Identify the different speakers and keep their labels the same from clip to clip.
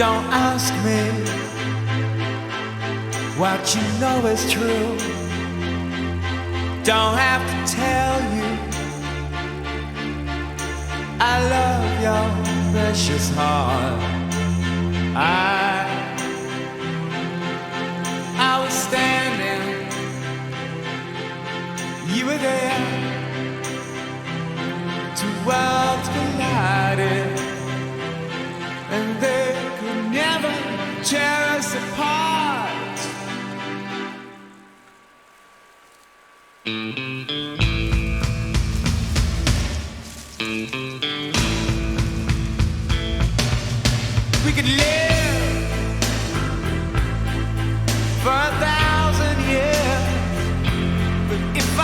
Speaker 1: Don't ask me what you know is true. Don't have to tell you I love your precious heart. I was standing, you were there. Two worlds collided, and they could never tear us apart. We could live for 1,000 years, but if I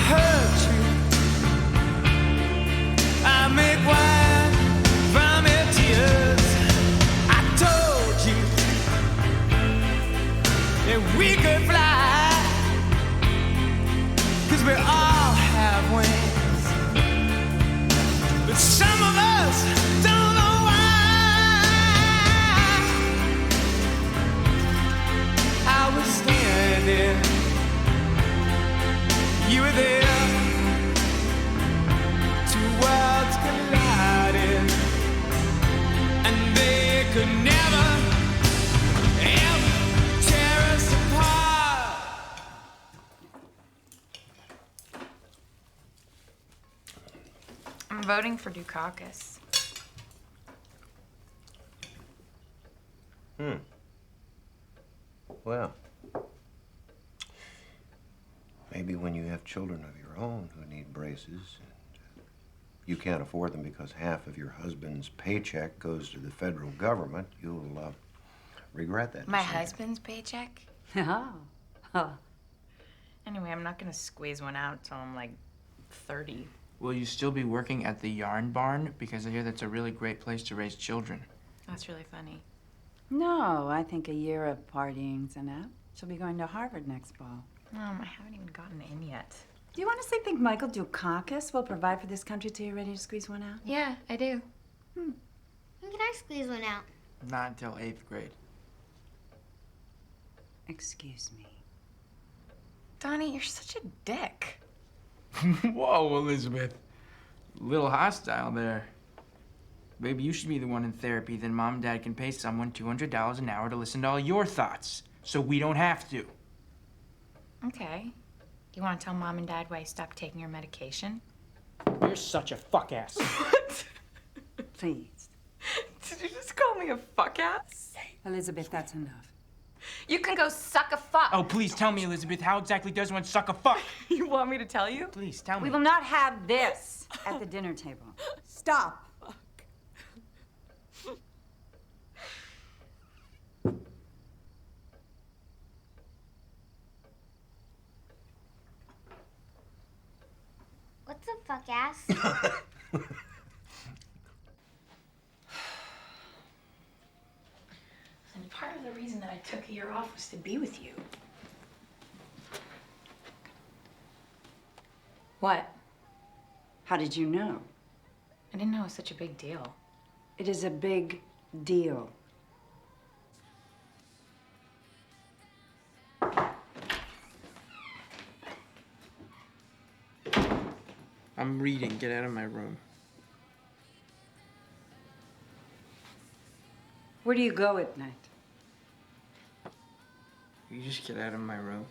Speaker 1: hurt you, I make wine from your tears. I told you that we could fly, 'cause we all have wings, but some of us don't know why. I was standing, you were there. Two worlds collided, and they could never, ever tear us apart.
Speaker 2: I'm voting for Dukakis.
Speaker 3: Well, maybe when you have children of your own who need braces, and you can't afford them because half of your husband's paycheck goes to the federal government, you'll regret that
Speaker 2: My
Speaker 3: decision.
Speaker 2: husband's paycheck?
Speaker 4: Oh.
Speaker 2: Anyway, I'm not gonna squeeze one out till I'm like 30.
Speaker 5: Will you still be working at the yarn barn? Because I hear that's a really great place to raise children.
Speaker 2: That's really funny.
Speaker 4: No, I think a year of partying's enough. She'll be going to Harvard next fall.
Speaker 2: I haven't even gotten in yet.
Speaker 4: Do you honestly think Michael Dukakis will provide for this country till you're ready to squeeze one out?
Speaker 2: Yeah, I do.
Speaker 6: When can I squeeze one out?
Speaker 5: Not until 8th grade.
Speaker 4: Excuse me.
Speaker 2: Donnie, you're such a dick.
Speaker 5: Whoa, Elizabeth. A little hostile there. Maybe you should be the one in therapy, then Mom and Dad can pay someone $200 an hour to listen to all your thoughts, so we don't have to.
Speaker 2: Okay. You want to tell Mom and Dad why you stopped taking your medication?
Speaker 5: You're such a fuck-ass.
Speaker 2: What?
Speaker 4: Please.
Speaker 2: Did you just call me a fuck-ass?
Speaker 4: Elizabeth, that's enough.
Speaker 2: You can go suck a fuck.
Speaker 5: Oh, please tell me, Elizabeth, how exactly does one suck a fuck?
Speaker 2: You want me to tell you?
Speaker 5: Please, tell
Speaker 4: We
Speaker 5: me.
Speaker 4: will not have this at the dinner table. Stop.
Speaker 6: What's a fuck ass?
Speaker 2: And part of the reason that I took a year off was to be with you. What?
Speaker 4: How did you know?
Speaker 2: I didn't know it was such a big deal.
Speaker 4: It is a big deal.
Speaker 5: I'm reading. Get out of my room.
Speaker 4: Where do you go at night?
Speaker 5: You just get out of my room.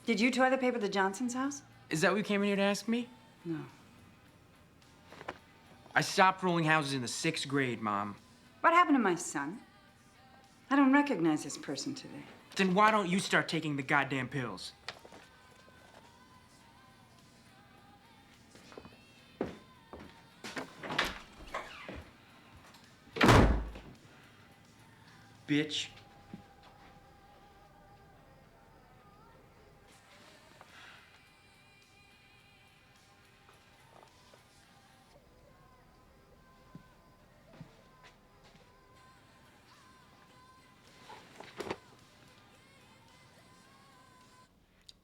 Speaker 4: Did you toilet paper the Johnson's house?
Speaker 5: Is that what you came in here to ask me?
Speaker 4: No.
Speaker 5: I stopped rolling houses in the 6th grade, Mom.
Speaker 4: What happened to my son? I don't recognize this person today.
Speaker 5: Then why don't you start taking the goddamn pills? Bitch.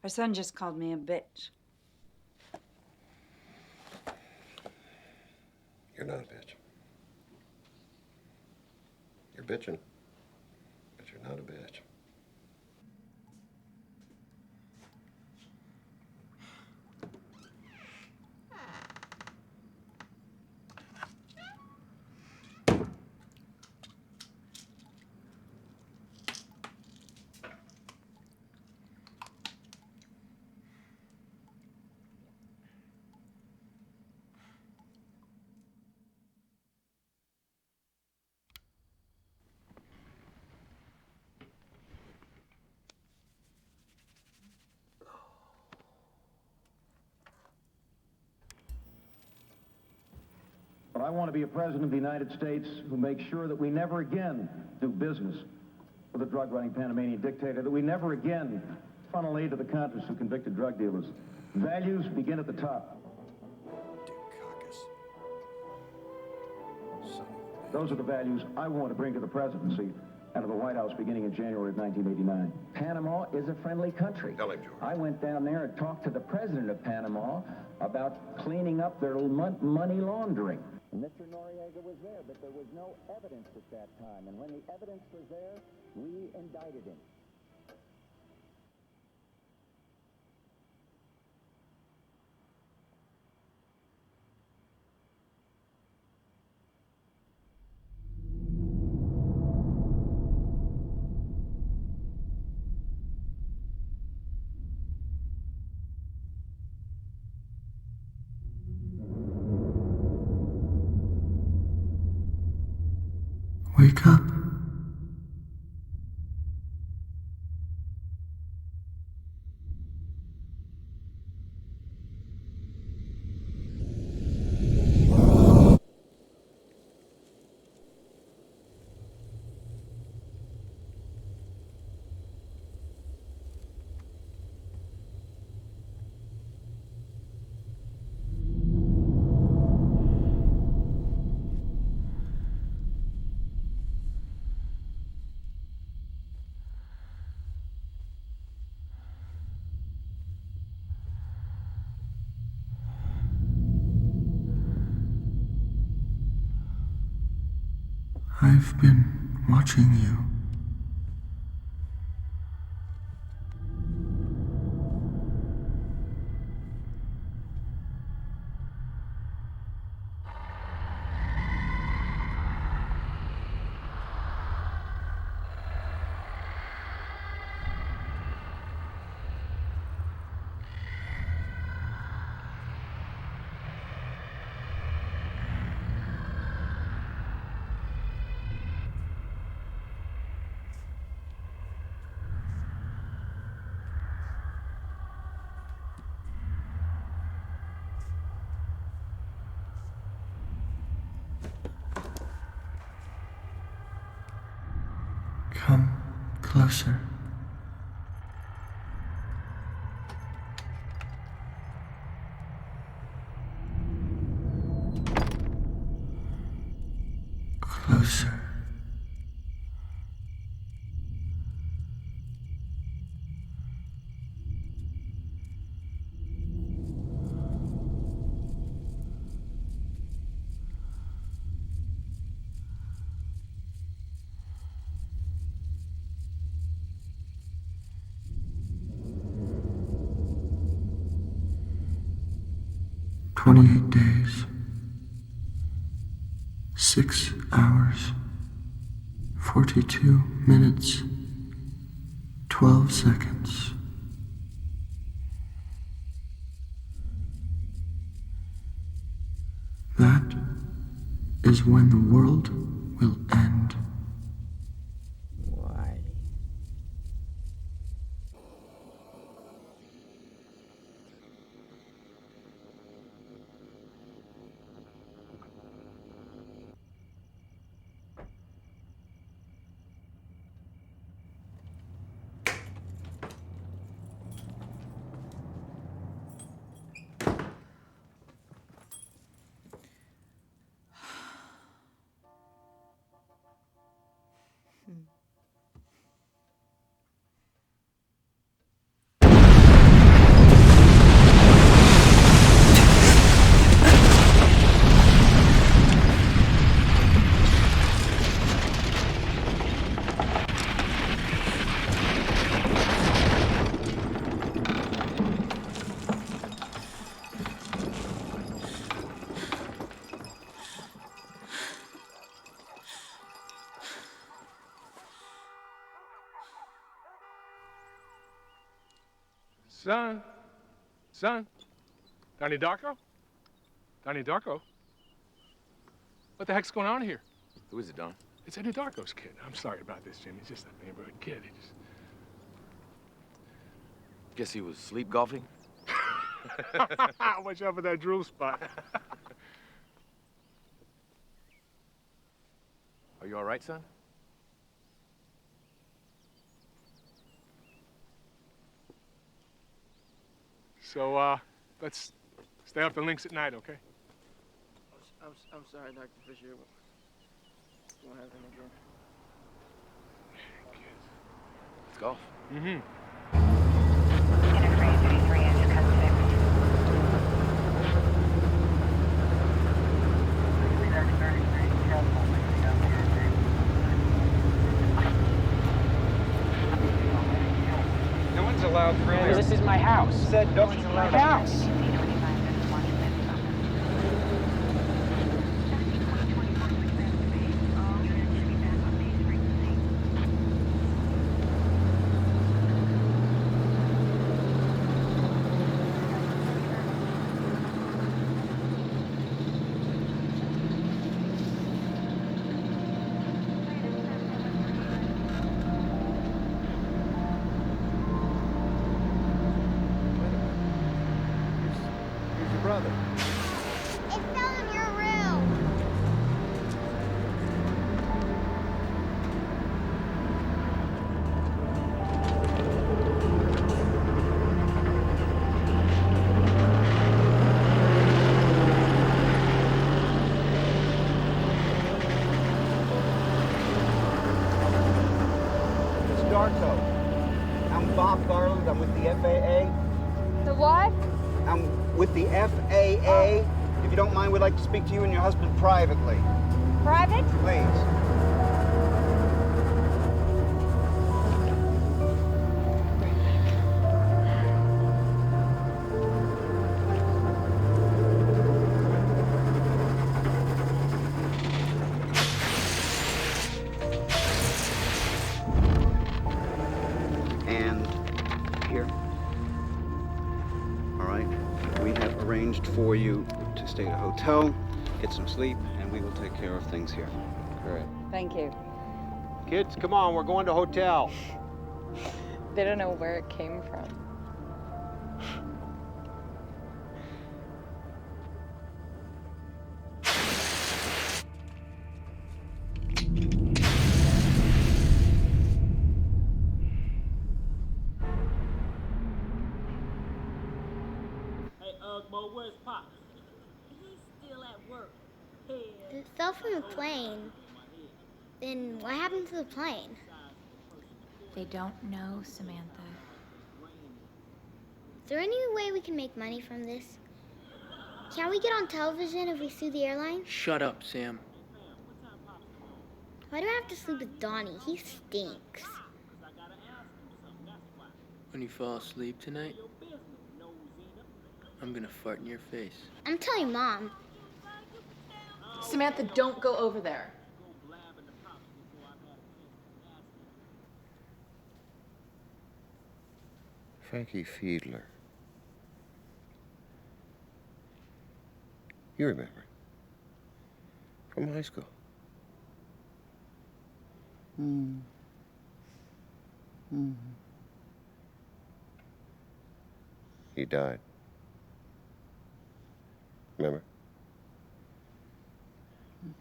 Speaker 4: Our son just called me a bitch.
Speaker 3: You're not a bitch. You're bitching, but you're not a bitch.
Speaker 7: But I want to be a president of the United States who makes sure that we never again do business with a drug-running Panamanian dictator, that we never again funnel aid to the Contras who convicted drug dealers. Values begin at the top. Those are the values I want to bring to the presidency and to the White House beginning in January of 1989.
Speaker 8: Panama is a friendly country.
Speaker 3: Tell him, George.
Speaker 8: I went down there and talked to the president of Panama about cleaning up their money laundering. Mr. Noriega was there, but there was no evidence at that time. And when the evidence was there, we indicted him.
Speaker 1: Wake up. I've been watching you. Come closer. Closer. "28 days, 6 hours, 42 minutes, 12 seconds. That is when the world will end."
Speaker 8: Why?
Speaker 9: Son? Son? Donnie Darko? Donnie Darko? What the heck's going on here?
Speaker 10: Who is it, Don?
Speaker 9: It's Eddie Darko's kid. I'm sorry about this, Jim. He's just a neighborhood kid. He just...
Speaker 10: Guess he was sleep golfing?
Speaker 9: Watch out for that drool spot.
Speaker 10: Are you all right, son?
Speaker 9: So, let's stay off the links at night, okay?
Speaker 5: I'm sorry, Dr. Fisher. Won't happen again.
Speaker 10: Let's golf.
Speaker 9: Mm-hmm.
Speaker 11: No one's allowed friends.
Speaker 5: This is my house.
Speaker 11: Said no one's
Speaker 5: My
Speaker 11: allowed.
Speaker 5: house.
Speaker 3: Here's your brother.
Speaker 6: It fell in your room.
Speaker 11: It's Darko. I'm Bob Garland. I'm with the FAA.
Speaker 12: The what?
Speaker 11: I'm with the FAA. If you don't mind, we'd like to speak to you and your husband privately.
Speaker 12: Private?
Speaker 11: Please. And here. All right. We have arranged for you to stay at a hotel, get some sleep, and we will take care of things here. All right.
Speaker 12: Thank you.
Speaker 11: Kids, come on. We're going to hotel.
Speaker 12: They don't know where it came from.
Speaker 13: Where's Pop? He's still at work.
Speaker 6: It fell from the plane. Then what happened to the plane?
Speaker 2: They don't know, Samantha.
Speaker 6: Is there any way we can make money from this? Can we get on television if we sue the airline?
Speaker 5: Shut up, Sam.
Speaker 6: Why do I have to sleep with Donnie? He stinks.
Speaker 5: When you fall asleep tonight, I'm gonna fart in your face.
Speaker 6: I'm telling Mom.
Speaker 12: Samantha, don't go over there.
Speaker 3: Frankie Fiedler. You remember? From high school. He died. Remember? On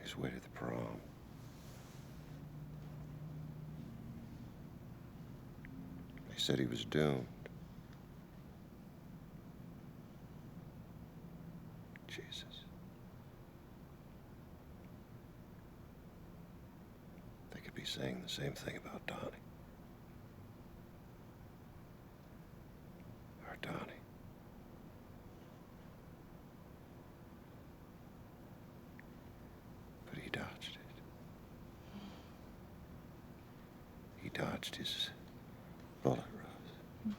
Speaker 3: his way to the prom. They said he was doomed. Jesus. They could be saying the same thing about Donnie. Our Donnie. But he dodged it. He dodged his bullet, Rose.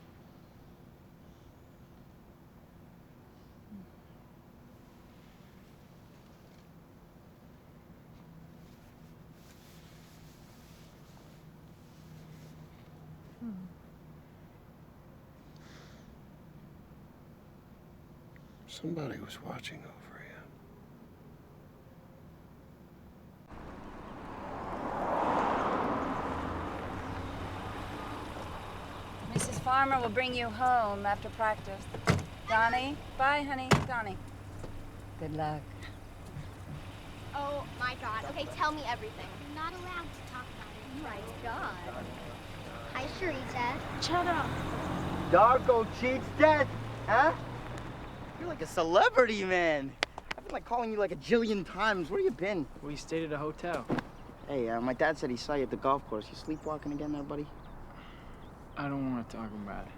Speaker 3: Somebody was watching over you.
Speaker 4: Mrs. Farmer will bring you home after practice. Donnie? Bye, honey. Donnie. Good luck.
Speaker 6: Oh my God. Okay, tell me everything. You're not allowed to talk about it. My God. Hi, Sharita.
Speaker 13: Shut up.
Speaker 14: Darko cheats death, huh? You're like a celebrity, man. I've been like calling you like a jillion times. Where you been?
Speaker 5: We stayed at a hotel.
Speaker 14: Hey, my dad said he saw you at the golf course. You sleepwalking again there, buddy?
Speaker 5: I don't want to talk about it.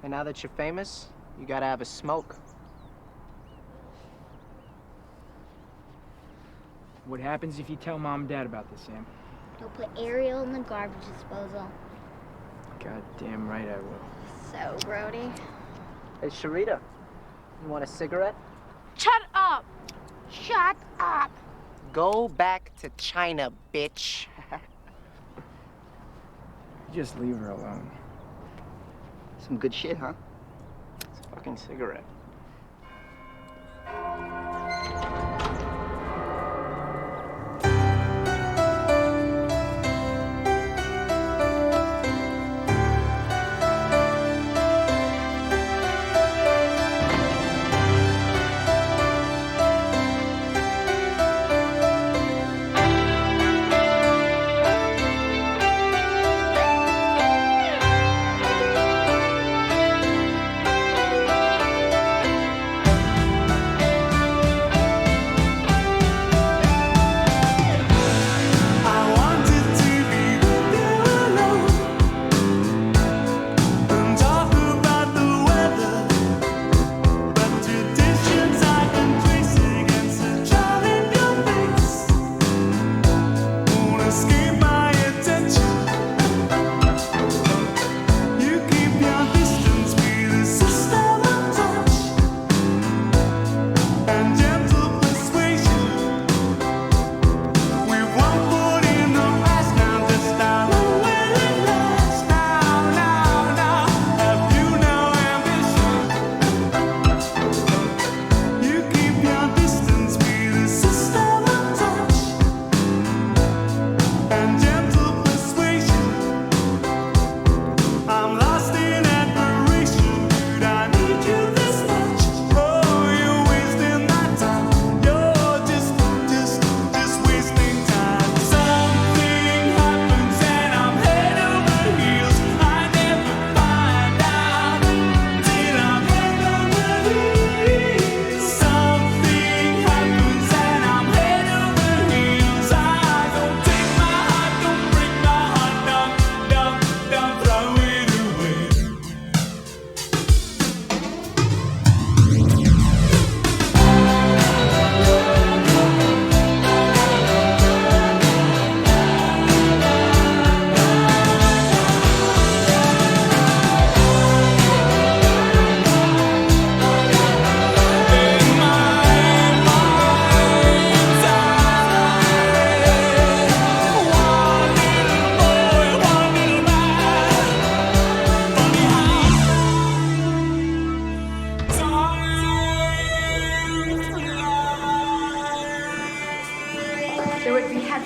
Speaker 15: And now that you're famous, you gotta have a smoke.
Speaker 5: What happens if you tell Mom and Dad about this, Sam?
Speaker 6: They'll put Ariel in the garbage disposal.
Speaker 5: God damn right I will.
Speaker 6: So, Brody.
Speaker 15: Hey, Sharita, you want a cigarette?
Speaker 13: Shut up.
Speaker 6: Shut up.
Speaker 15: Go back to China, bitch.
Speaker 5: Just leave her alone.
Speaker 14: Some good shit, huh?
Speaker 15: It's a fucking cigarette.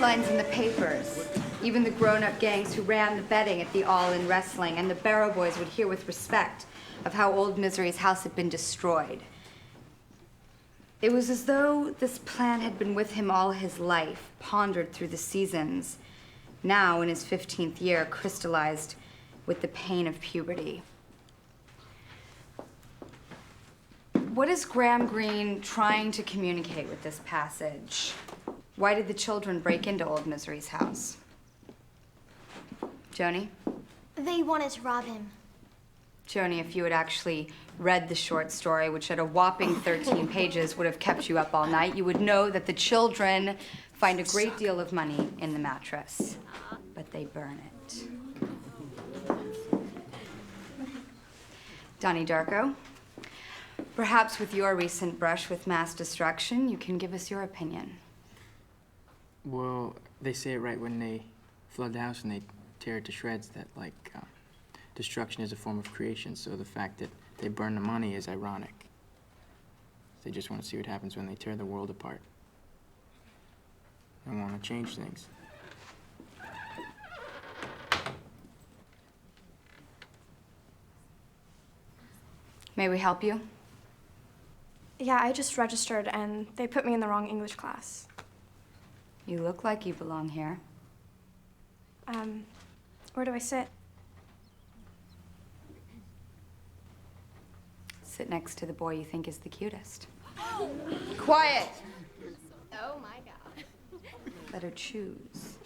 Speaker 16: headlines in the papers. Even the grown-up gangs who ran the betting at the All-In Wrestling and the Barrow Boys would hear with respect of how old Misery's house had been destroyed. It was as though this plan had been with him all his life, pondered through the seasons, now in his 15th year, crystallized with the pain of puberty. What is Graham Greene trying to communicate with this passage? Why did the children break into old Misery's house? Joni?
Speaker 6: They wanted to rob him.
Speaker 16: Joni, if you had actually read the short story, which at a whopping 13 pages would have kept you up all night, you would know that the children find a great deal of money in the mattress, but they burn it. Donnie Darko, perhaps with your recent brush with mass destruction, you can give us your opinion.
Speaker 5: Well, they say it right when they flood the house and they tear it to shreds that, like, destruction is a form of creation, so the fact that they burn the money is ironic. They just want to see what happens when they tear the world apart. They want to change things.
Speaker 16: May we help you?
Speaker 17: Yeah, I just registered and they put me in the wrong English class.
Speaker 16: You look like you belong here.
Speaker 17: Where do I sit?
Speaker 16: Sit next to the boy you think is the cutest. Quiet!
Speaker 6: Oh my God.
Speaker 16: Let her choose.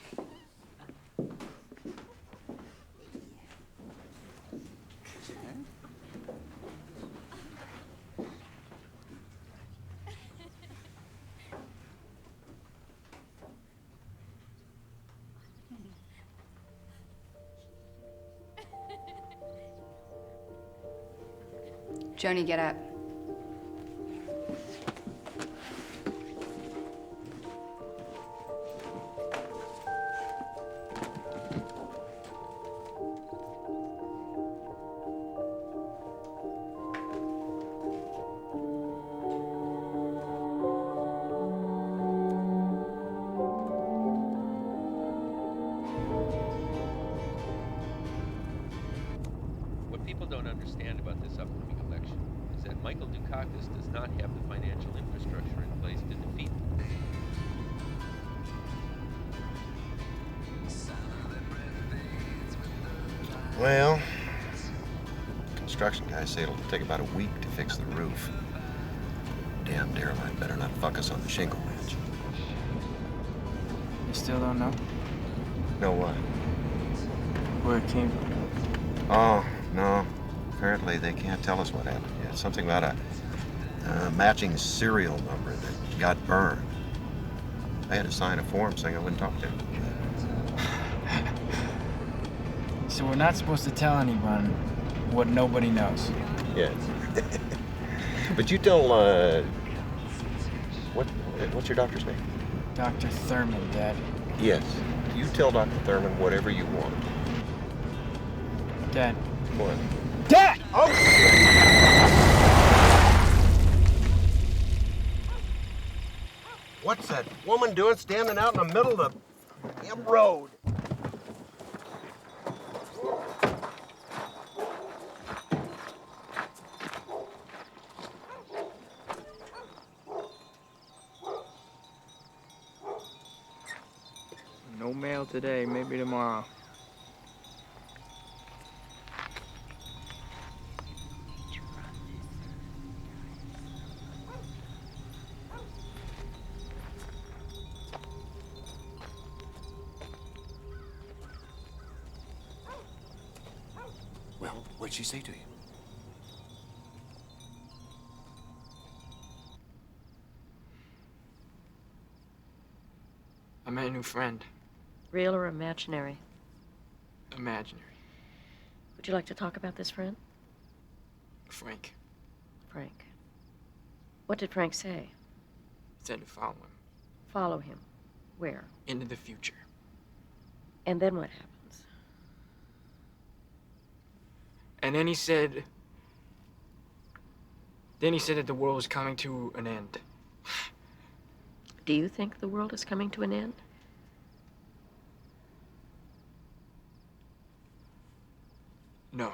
Speaker 16: Joni, get up.
Speaker 18: What people don't understand about this upcoming election is that Michael Dukakis does not have the financial infrastructure in place to defeat them.
Speaker 3: Well, construction guys say it'll take about a week to fix the roof. Damn derelict better not fuck us on the shingle match.
Speaker 5: You still don't know?
Speaker 3: Know what?
Speaker 5: Where it came from?
Speaker 3: Oh, no. Apparently they can't tell us what happened yet. Something about a matching serial number that got burned. I had to sign a form saying I wouldn't talk to him.
Speaker 5: So we're not supposed to tell anyone what nobody knows.
Speaker 3: Yes. But you tell, what's your doctor's name?
Speaker 5: Dr. Thurman, Dad.
Speaker 3: Yes. You tell Dr. Thurman whatever you want.
Speaker 5: Dad.
Speaker 3: What?
Speaker 5: Dad!
Speaker 3: Oh! What's that woman doing standing out in the middle of the damn road?
Speaker 5: No mail today, maybe tomorrow.
Speaker 3: Well, what'd she say to you?
Speaker 5: I met a new friend.
Speaker 19: Real or imaginary?
Speaker 5: Imaginary.
Speaker 19: Would you like to talk about this friend?
Speaker 5: Frank.
Speaker 19: Frank. What did Frank say?
Speaker 5: Said to follow him.
Speaker 19: Follow him. Where?
Speaker 5: Into the future.
Speaker 19: And then what happens?
Speaker 5: And then he said that the world was coming to an end.
Speaker 19: Do you think the world is coming to an end?
Speaker 5: No.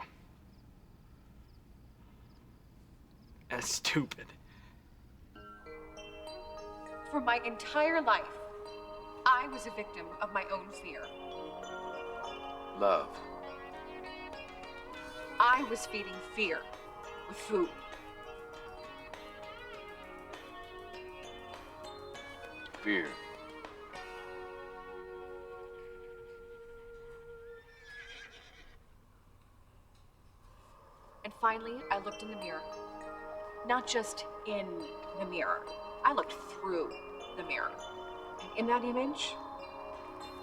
Speaker 5: That's stupid.
Speaker 20: For my entire life, I was a victim of my own fear.
Speaker 10: Love.
Speaker 20: I was feeding fear with food.
Speaker 10: Fear.
Speaker 20: And finally, I looked in the mirror. Not just in the mirror. I looked through the mirror. And in that image,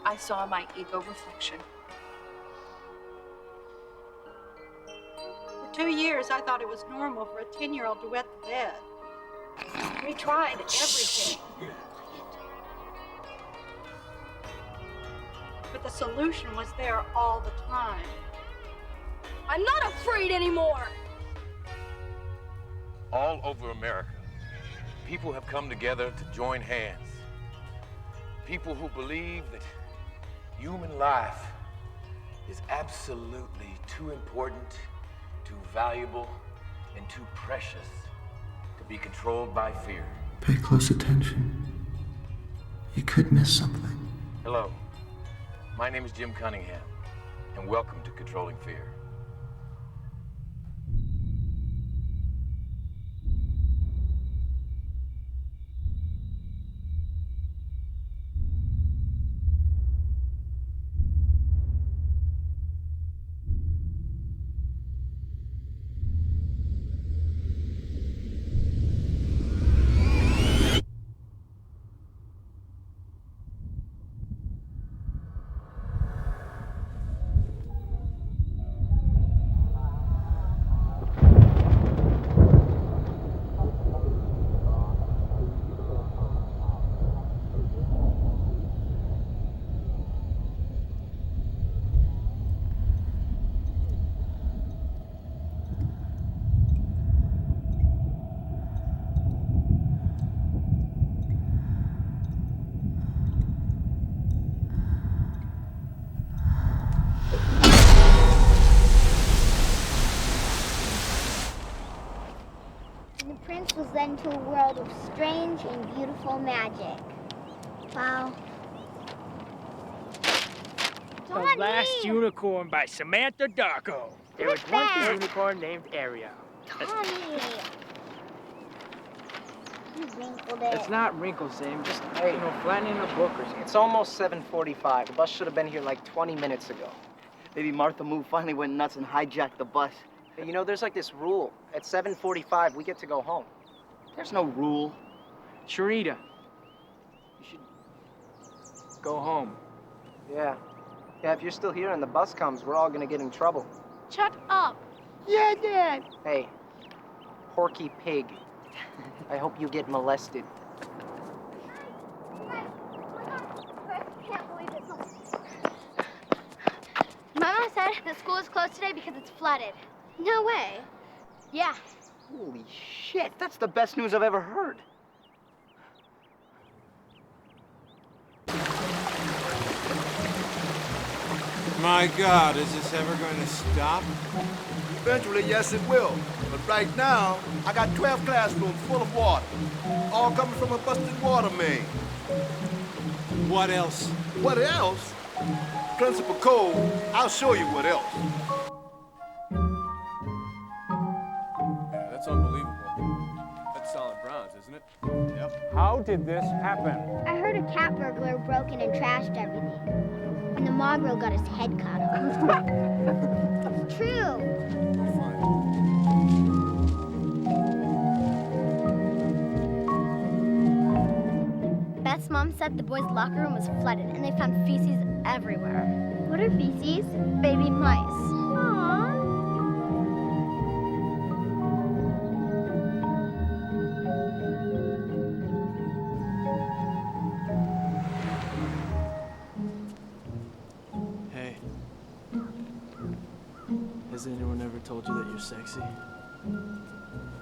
Speaker 20: I saw my ego reflection.
Speaker 13: For 2 years, I thought it was normal for a 10-year-old to wet the bed. We tried everything. But the solution was there all the time.
Speaker 21: afraid anymore.
Speaker 10: All over America, people have come together to join hands. People who believe that human life is absolutely too important, too valuable, and too precious to be controlled by fear.
Speaker 1: Pay close attention. You could miss something.
Speaker 10: Hello, my name is Jim Cunningham, and welcome to Controlling Fear.
Speaker 6: The prince was led into a world of strange and beautiful magic. Wow.
Speaker 22: The Last Unicorn by Samantha Darko. There was once a unicorn named Ariel.
Speaker 6: Tommy! You wrinkled it.
Speaker 15: It's not wrinkles, Sam. Just, flattening a book or something. It's almost 7:45. The bus should have been here like 20 minutes ago.
Speaker 14: Maybe Martha Moo finally went nuts and hijacked the bus.
Speaker 15: You know, there's like this rule. At 7:45, we get to go home.
Speaker 14: There's no rule.
Speaker 15: Sharita. You should go home. Yeah. Yeah, if you're still here and the bus comes, we're all gonna get in trouble.
Speaker 21: Shut up.
Speaker 14: Yeah, Dad.
Speaker 15: Hey, Porky Pig. I hope you get molested.
Speaker 6: Can't believe it. My mom said the school is closed today because it's flooded. No way. Yeah.
Speaker 14: Holy shit, that's the best news I've ever heard.
Speaker 23: My God, is this ever going to stop?
Speaker 24: Eventually, yes, it will. But right now, I got 12 classrooms full of water, all coming from a busted water main.
Speaker 23: What else?
Speaker 24: What else? Principal Cole, I'll show you what else.
Speaker 9: Yeah, that's unbelievable. That's solid bronze, isn't it?
Speaker 24: Yep.
Speaker 25: How did this happen?
Speaker 6: I heard a cat burglar broke in and trashed everything. And the mongrel got his head cut off. It's true. Beth's mom said the boys' locker room was flooded and they found feces everywhere. What are feces? Baby mice. Aww.
Speaker 26: Hey. Has anyone ever told you that you're sexy?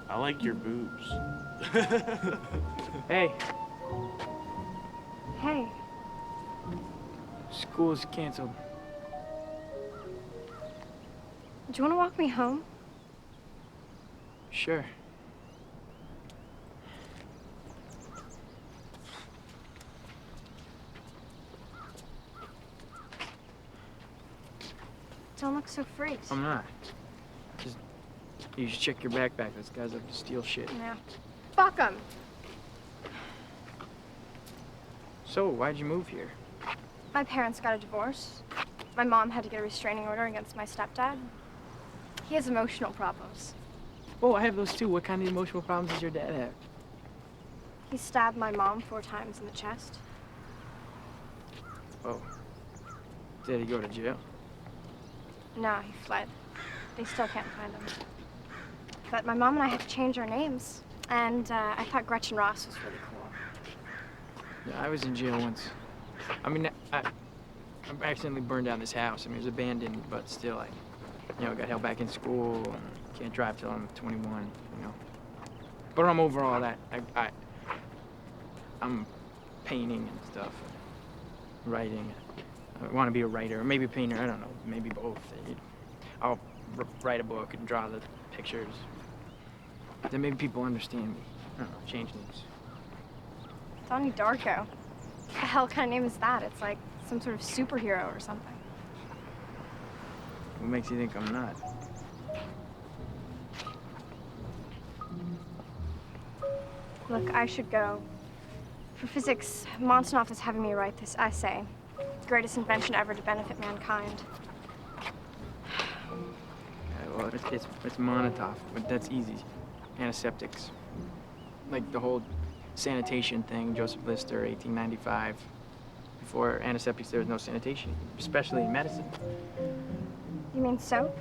Speaker 26: I like your boobs.
Speaker 22: Hey,
Speaker 17: Hey,
Speaker 22: school is canceled.
Speaker 17: do you want to walk me home?
Speaker 22: Sure.
Speaker 17: Don't look so freaked.
Speaker 22: I'm not. Just, you should check your backpack. Those guys have to steal shit.
Speaker 17: Yeah. Fuck 'em.
Speaker 22: So, why'd you move here?
Speaker 17: My parents got a divorce. My mom had to get a restraining order against my stepdad. He has emotional problems.
Speaker 22: Oh, I have those too. What kind of emotional problems does your dad have?
Speaker 17: He stabbed my mom 4 times in the chest.
Speaker 22: Oh. Did he go to jail?
Speaker 17: No, he fled. They still can't find him. But my mom and I had to change our names. And I thought Gretchen Ross was really cool.
Speaker 22: Yeah, I was in jail once. I mean, I accidentally burned down this house. I mean, it was abandoned, but still,
Speaker 5: You know, got held back in school. Can't drive till I'm 21, you know. But I'm over all that. I'm painting and stuff, writing. I want to be a writer, or maybe a painter, I don't know, maybe both. I'll write a book and draw the pictures. Then maybe people understand me. I don't know, change things.
Speaker 17: Donnie Darko. What the hell kind of name is that? It's like some sort of superhero or something.
Speaker 5: What makes you think I'm not?
Speaker 17: Look, I should go. For physics, Monsonoff is having me write this essay. The greatest invention ever to benefit mankind.
Speaker 5: Well, it's Monotov, but that's easy. Antiseptics. Like the whole sanitation thing, Joseph Lister, 1895. Before antiseptics, there was no sanitation, especially in medicine.
Speaker 17: You mean soap?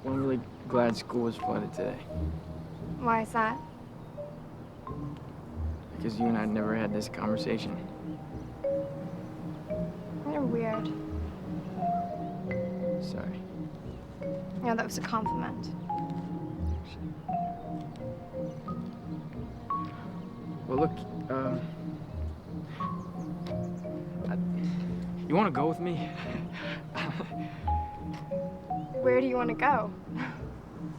Speaker 5: Well, I'm really glad school was flooded today.
Speaker 17: Why is that?
Speaker 5: Because you and I never had this conversation.
Speaker 17: You're weird.
Speaker 5: Sorry.
Speaker 17: Yeah, that was a compliment.
Speaker 5: Well, look, you want to go with me?
Speaker 17: Where do you want to go?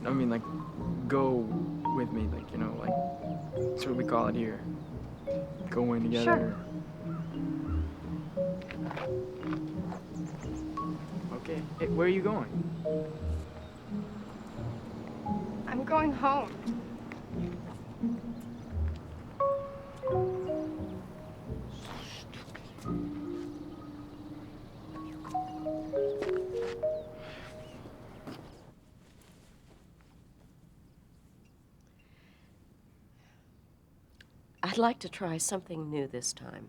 Speaker 5: I mean, like, go with me, like, you know, like, that's what we call it here. Going together.
Speaker 17: Sure.
Speaker 5: Okay. Hey, where are you going?
Speaker 17: I'm going home.
Speaker 19: I'd like to try something new this time.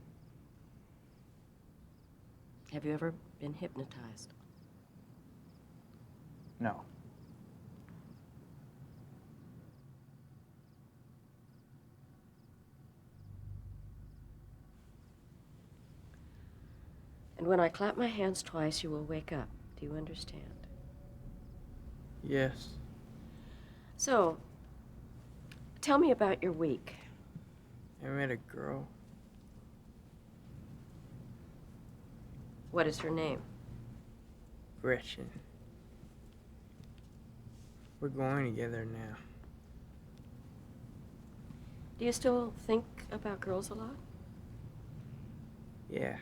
Speaker 19: Have you ever been hypnotized?
Speaker 5: No.
Speaker 19: And when I clap my hands twice, you will wake up. Do you understand?
Speaker 5: Yes.
Speaker 19: So, tell me about your week.
Speaker 5: I met a girl.
Speaker 19: What is her name?
Speaker 5: Gretchen. We're going together now.
Speaker 19: Do you still think about girls a lot?
Speaker 5: Yeah.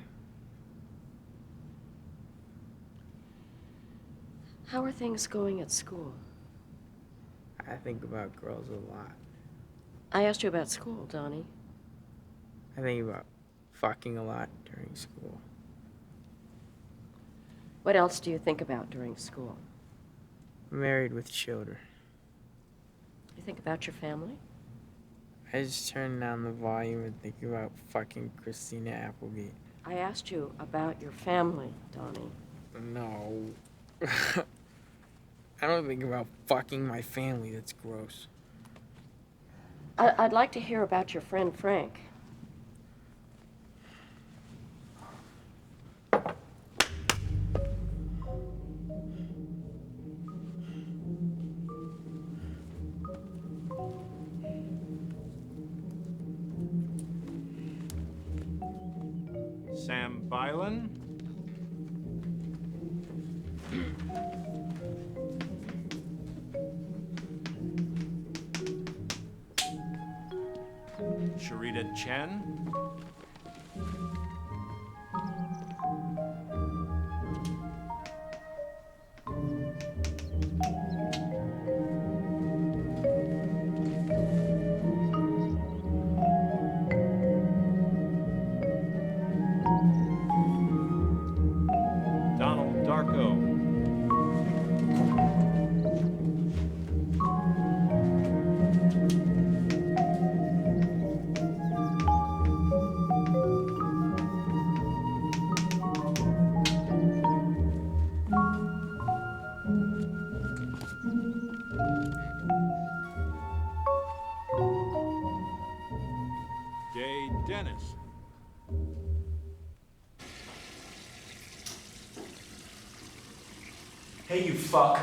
Speaker 19: How are things going at school?
Speaker 5: I think about girls a lot.
Speaker 19: I asked you about school, Donnie.
Speaker 5: I think about fucking a lot during school.
Speaker 19: What else do you think about during school?
Speaker 5: Married with children.
Speaker 19: You think about your family?
Speaker 5: I just turn down the volume and think about fucking Christina Applegate.
Speaker 19: I asked you about your family, Donnie.
Speaker 5: No. I don't think about fucking my family. That's gross.
Speaker 19: I'd like to hear about your friend Frank.
Speaker 23: Sam Bylan. Sharita Chen. Donald Darko.
Speaker 2: Hey, you fuck.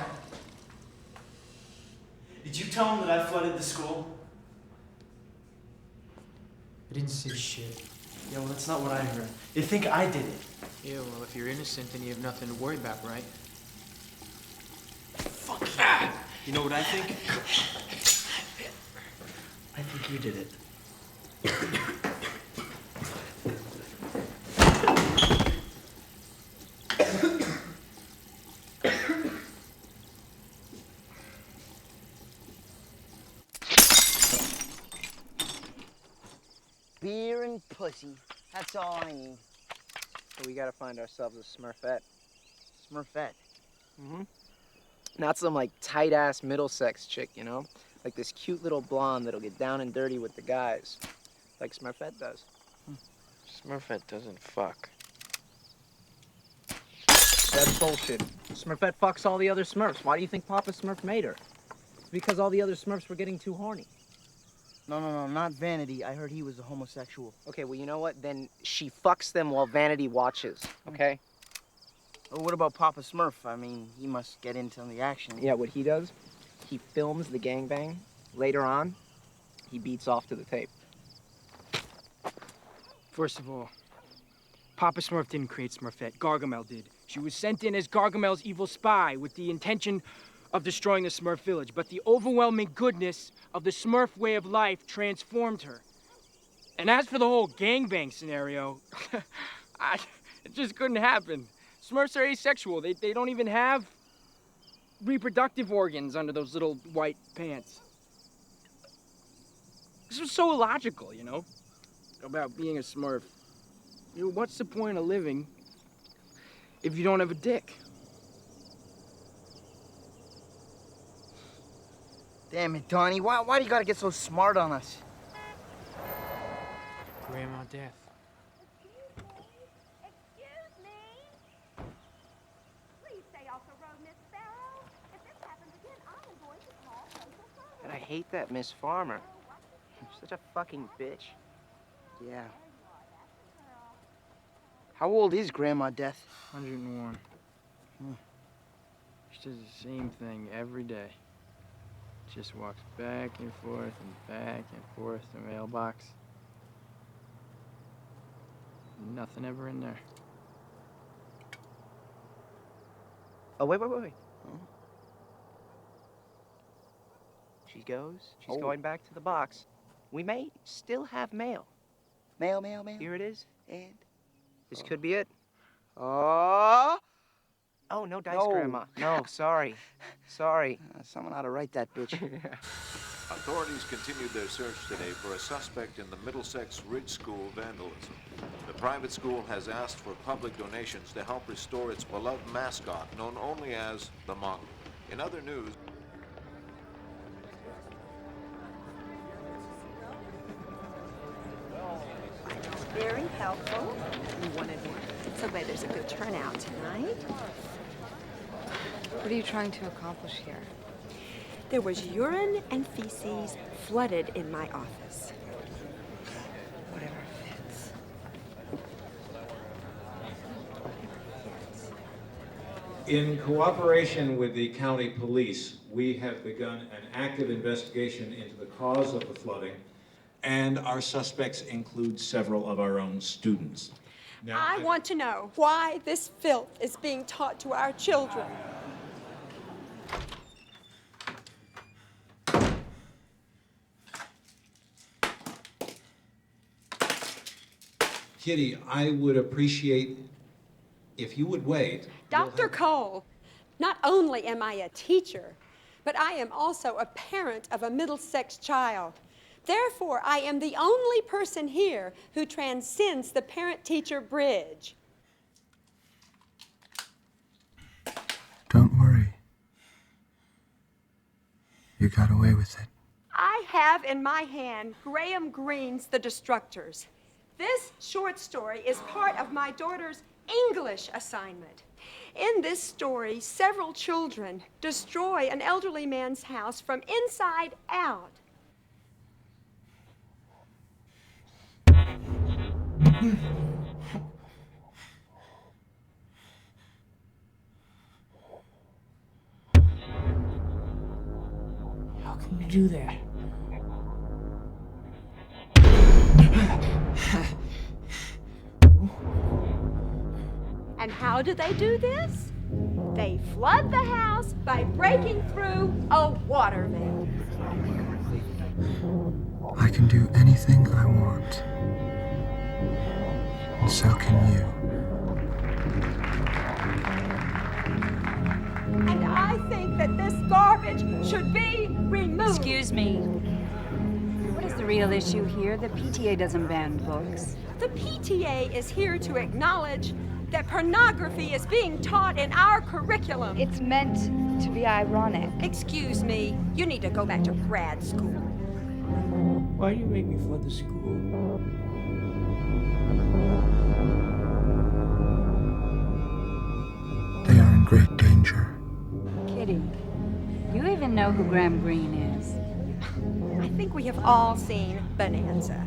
Speaker 2: Did you tell him that I flooded the school?
Speaker 5: I didn't say shit.
Speaker 2: Yeah, well, that's not what I heard. They think I did it.
Speaker 5: Yeah, well, if you're innocent, then you have nothing to worry about, right?
Speaker 2: Fuck yeah! You know what I think? I think you did it.
Speaker 14: Beer and pussy. That's all I need.
Speaker 15: So we gotta find ourselves a Smurfette.
Speaker 14: Smurfette.
Speaker 15: Mm-hmm. Not some, like, tight-ass Middlesex chick, you know? Like this cute little blonde that'll get down and dirty with the guys. Like Smurfette does.
Speaker 18: Smurfette doesn't fuck.
Speaker 15: That's bullshit. Smurfette fucks all the other Smurfs. Why do you think Papa Smurf made her? It's because all the other Smurfs were getting too horny.
Speaker 14: No, not Vanity. I heard he was a homosexual.
Speaker 15: Okay, well, you know what? Then she fucks them while Vanity watches, okay?
Speaker 14: Well, what about Papa Smurf? I mean, he must get into the action.
Speaker 15: Yeah, what he does, he films the gangbang. Later on, he beats off to the tape.
Speaker 22: First of all, Papa Smurf didn't create Smurfette. Gargamel did. She was sent in as Gargamel's evil spy with the intention of destroying the Smurf village. But the overwhelming goodness of the Smurf way of life transformed her. And as for the whole gangbang scenario, it just couldn't happen. Smurfs are asexual. They don't even have reproductive organs under those little white pants. This was so illogical, you know, about being a Smurf. You know, what's the point of living if you don't have a dick?
Speaker 14: Damn it, Donnie. Why do you gotta get so smart on us?
Speaker 5: Grandma Death.
Speaker 6: Excuse me? Please stay off the road, Miss Sparrow. If this happens again, I am going to call social services.
Speaker 15: And I hate that Miss Farmer. Such a fucking bitch.
Speaker 14: Yeah. How old is Grandma Death?
Speaker 22: 101. She does the same thing every day. Just walks back and forth the mailbox. Nothing ever in there.
Speaker 15: Oh, wait. She goes. She's going back to the box. We may still have mail.
Speaker 14: Mail.
Speaker 15: Here it is.
Speaker 14: And?
Speaker 15: This could be it.
Speaker 14: Oh!
Speaker 15: Oh, no dice,
Speaker 14: No.
Speaker 15: Grandma. No, sorry.
Speaker 14: Someone ought to write that bitch.
Speaker 7: Authorities continued their search today for a suspect in the Middlesex Ridge School vandalism. The private school has asked for public donations to help restore its beloved mascot, known only as the Monk. In other news,
Speaker 8: Very helpful. You wanted more. So glad there's a good turnout tonight.
Speaker 16: What are you trying to accomplish here?
Speaker 8: There was urine and feces flooded in my office. Whatever fits.
Speaker 11: In cooperation with the county police, we have begun an active investigation into the cause of the flooding, and our suspects include several of our own students. Now,
Speaker 21: I want to know why this filth is being taught to our children.
Speaker 11: Kitty, I would appreciate if you would wait.
Speaker 21: Dr. Cole, not only am I a teacher, but I am also a parent of a Middlesex child. Therefore, I am the only person here who transcends the parent-teacher bridge.
Speaker 12: Don't worry. You got away with it.
Speaker 21: I have in my hand Graham Greene's The Destructors. This short story is part of my daughter's English assignment. In this story, several children destroy an elderly man's house from inside out.
Speaker 5: How can you do that?
Speaker 21: And how do they do this? They flood the house by breaking through a water main.
Speaker 12: I can do anything I want. And so can you.
Speaker 21: And I think that this garbage should be removed.
Speaker 1: Excuse me. What is the real issue here? The PTA doesn't ban books.
Speaker 21: The PTA is here to acknowledge that pornography is being taught in our curriculum.
Speaker 16: It's meant to be ironic.
Speaker 21: Excuse me, you need to go back to grad school.
Speaker 5: Why do you make me flood the school?
Speaker 12: They are in great danger.
Speaker 1: Kitty, you even know who Graham Greene is?
Speaker 21: I think we have all seen Bonanza.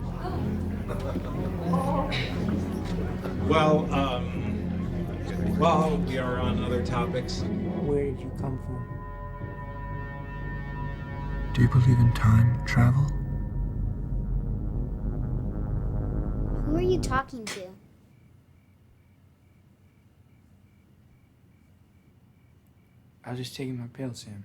Speaker 11: Well, while we are on other topics,
Speaker 5: Where did you come from?
Speaker 12: Do you believe in time travel?
Speaker 6: Who are you talking to?
Speaker 5: I was just taking my pill, Sam.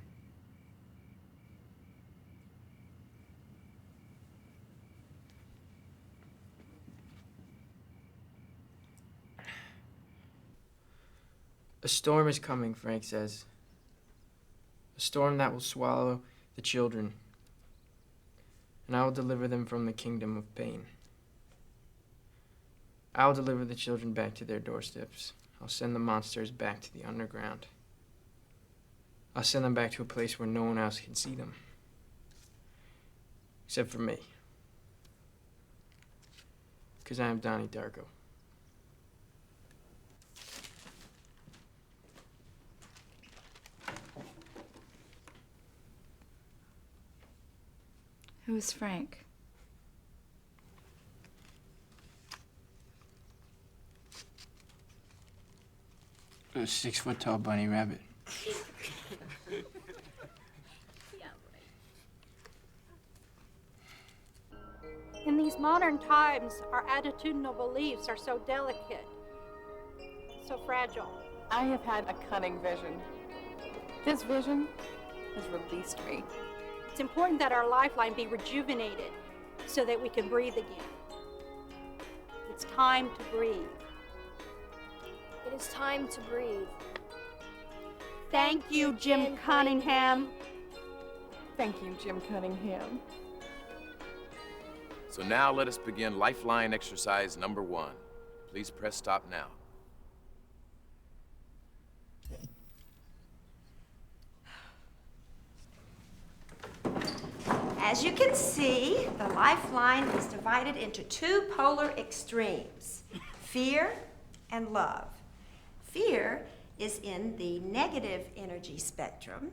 Speaker 5: A storm is coming, Frank says. A storm that will swallow the children, and I will deliver them from the kingdom of pain. I will deliver the children back to their doorsteps. I'll send the monsters back to the underground. I'll send them back to a place where no one else can see them. Except for me. Because I am Donnie Darko.
Speaker 1: Who's Frank?
Speaker 5: A 6-foot-tall bunny rabbit.
Speaker 3: In these modern times, our attitudinal beliefs are so delicate, so fragile.
Speaker 4: I have had a cunning vision. This vision has released me.
Speaker 3: It's important that our lifeline be rejuvenated so that we can breathe again. It's time to breathe.
Speaker 6: It is time to breathe.
Speaker 3: Thank you, Jim Cunningham.
Speaker 4: Thank you, Jim Cunningham.
Speaker 10: So now let us begin lifeline exercise number 1. Please press stop now.
Speaker 21: As you can see, the lifeline is divided into 2 polar extremes, fear and love. Fear is in the negative energy spectrum,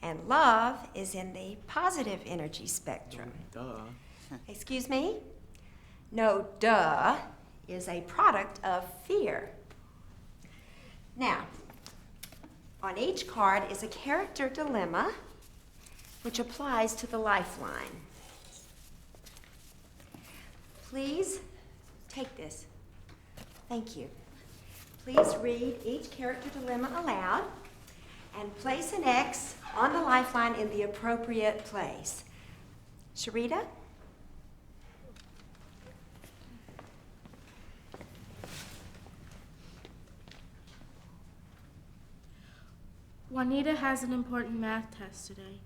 Speaker 21: and love is in the positive energy spectrum.
Speaker 2: Duh.
Speaker 21: Excuse me? No, duh is a product of fear. Now, on each card is a character dilemma which applies to the lifeline. Please take this. Thank you. Please read each character dilemma aloud and place an X on the lifeline in the appropriate place. Sharita?
Speaker 13: Juanita has an important math test today.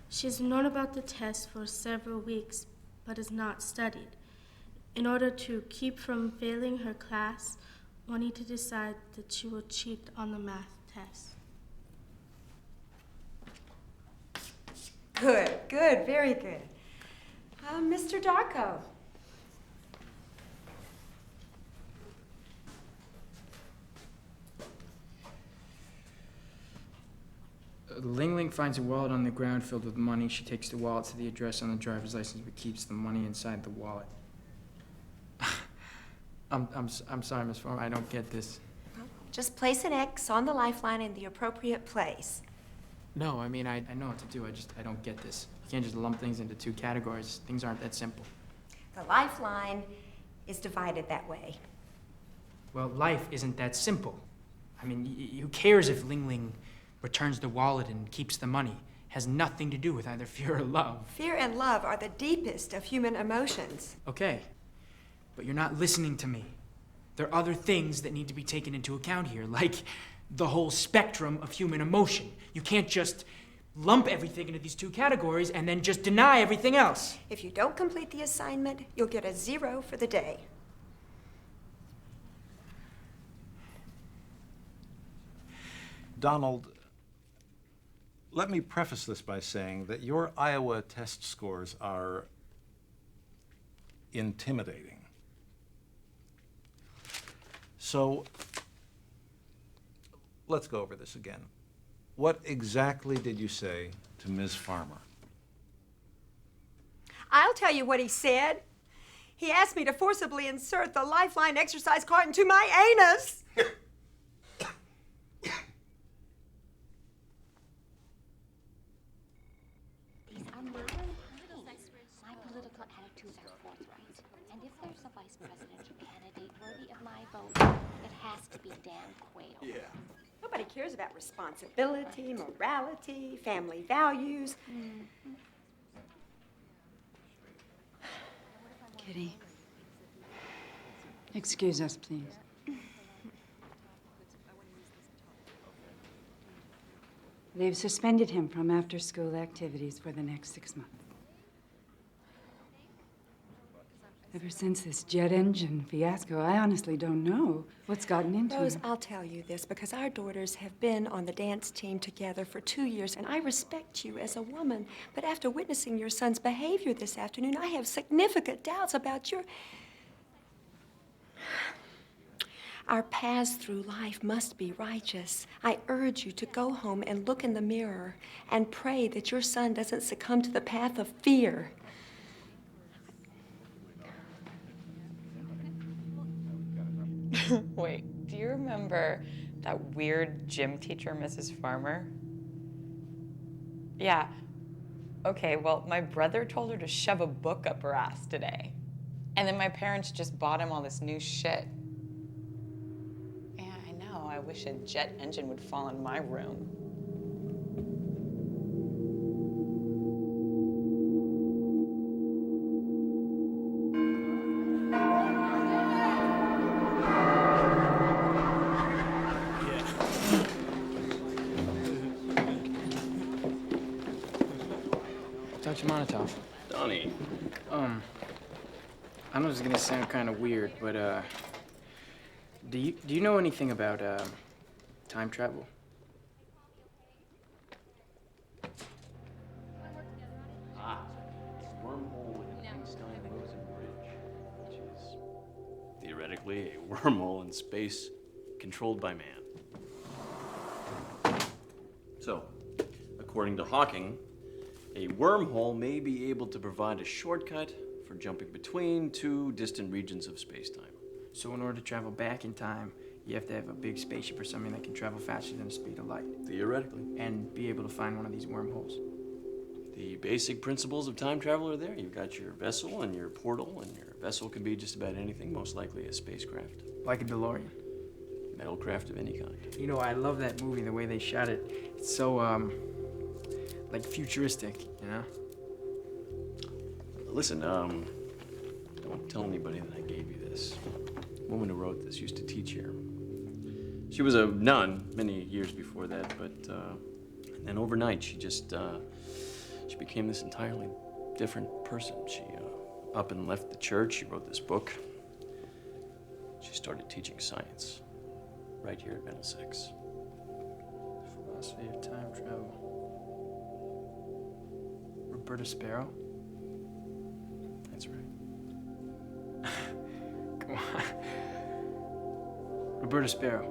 Speaker 13: She has known about the test for several weeks, but has not studied. In order to keep from failing her class, Juanita decided that she will cheat on the math test.
Speaker 21: Good, good, very good. Mr. Darko.
Speaker 5: Ling Ling finds a wallet on the ground filled with money. She takes the wallet to the address on the driver's license but keeps the money inside the wallet. I'm sorry, Miss Farmer. I don't get this.
Speaker 21: Just place an X on the lifeline in the appropriate place.
Speaker 5: No, I mean, I know what to do. I don't get this. You can't just lump things into two categories. Things aren't that simple.
Speaker 21: The lifeline is divided that way.
Speaker 5: Well, life isn't that simple. I mean, who cares if Ling Ling returns the wallet and keeps the money? Has nothing to do with either fear or love.
Speaker 21: Fear and love are the deepest of human emotions.
Speaker 5: Okay, but you're not listening to me. There are other things that need to be taken into account here, like the whole spectrum of human emotion. You can't just lump everything into these two categories and then just deny everything else.
Speaker 21: If you don't complete the assignment, you'll get a 0 for the day.
Speaker 9: Donald, let me preface this by saying that your Iowa test scores are intimidating. So, let's go over this again. What exactly did you say to Ms. Farmer?
Speaker 21: I'll tell you what he said. He asked me to forcibly insert the lifeline exercise card into my anus.
Speaker 6: My political attitudes are forthright. And if there's a vice presidential candidate worthy of my vote, it has to be Dan Quayle.
Speaker 21: Yeah. Nobody cares about responsibility, morality, family values.
Speaker 1: Kitty. Excuse us, please. They've suspended him from after-school activities for the next 6 months. Ever since this jet engine fiasco, I honestly don't know what's gotten into
Speaker 21: Rose,
Speaker 1: him.
Speaker 21: I'll tell you this because our daughters have been on the dance team together for 2 years, and I respect you as a woman. But after witnessing your son's behavior this afternoon, I have significant doubts about your... Our paths through life must be righteous. I urge you to go home and look in the mirror and pray that your son doesn't succumb to the path of fear.
Speaker 17: Wait, do you remember that weird gym teacher, Mrs. Farmer? Yeah. Okay, well, my brother told her to shove a book up her ass today. And then my parents just bought him all this new shit. Yeah, I know. I wish a jet engine would fall in my room.
Speaker 5: Dr. Monotov.
Speaker 20: Donnie.
Speaker 5: I know this is gonna sound kind of weird, but do you know anything about time travel?
Speaker 20: Wormhole within Einstein-Rosen bridge, which is theoretically a wormhole in space controlled by man. So, according to Hawking, a wormhole may be able to provide a shortcut for jumping between two distant regions of space-time.
Speaker 5: So in order to travel back in time, you have to have a big spaceship or something that can travel faster than the speed of light.
Speaker 20: Theoretically.
Speaker 5: And be able to find one of these wormholes.
Speaker 20: The basic principles of time travel are there. You've got your vessel and your portal, and your vessel can be just about anything, most likely a spacecraft.
Speaker 5: Like a DeLorean.
Speaker 20: Metalcraft of any kind.
Speaker 5: You know, I love that movie, the way they shot it. It's so, like futuristic, you know?
Speaker 20: Listen, don't tell anybody that I gave you this. The woman who wrote this used to teach here. She was a nun many years before that, but and then overnight she just she became this entirely different person. She up and left the church. She wrote this book. She started teaching science right here at Middlesex.
Speaker 5: Philosophy of time travel. Roberta Sparrow?
Speaker 20: That's right.
Speaker 5: Come on. Roberta Sparrow.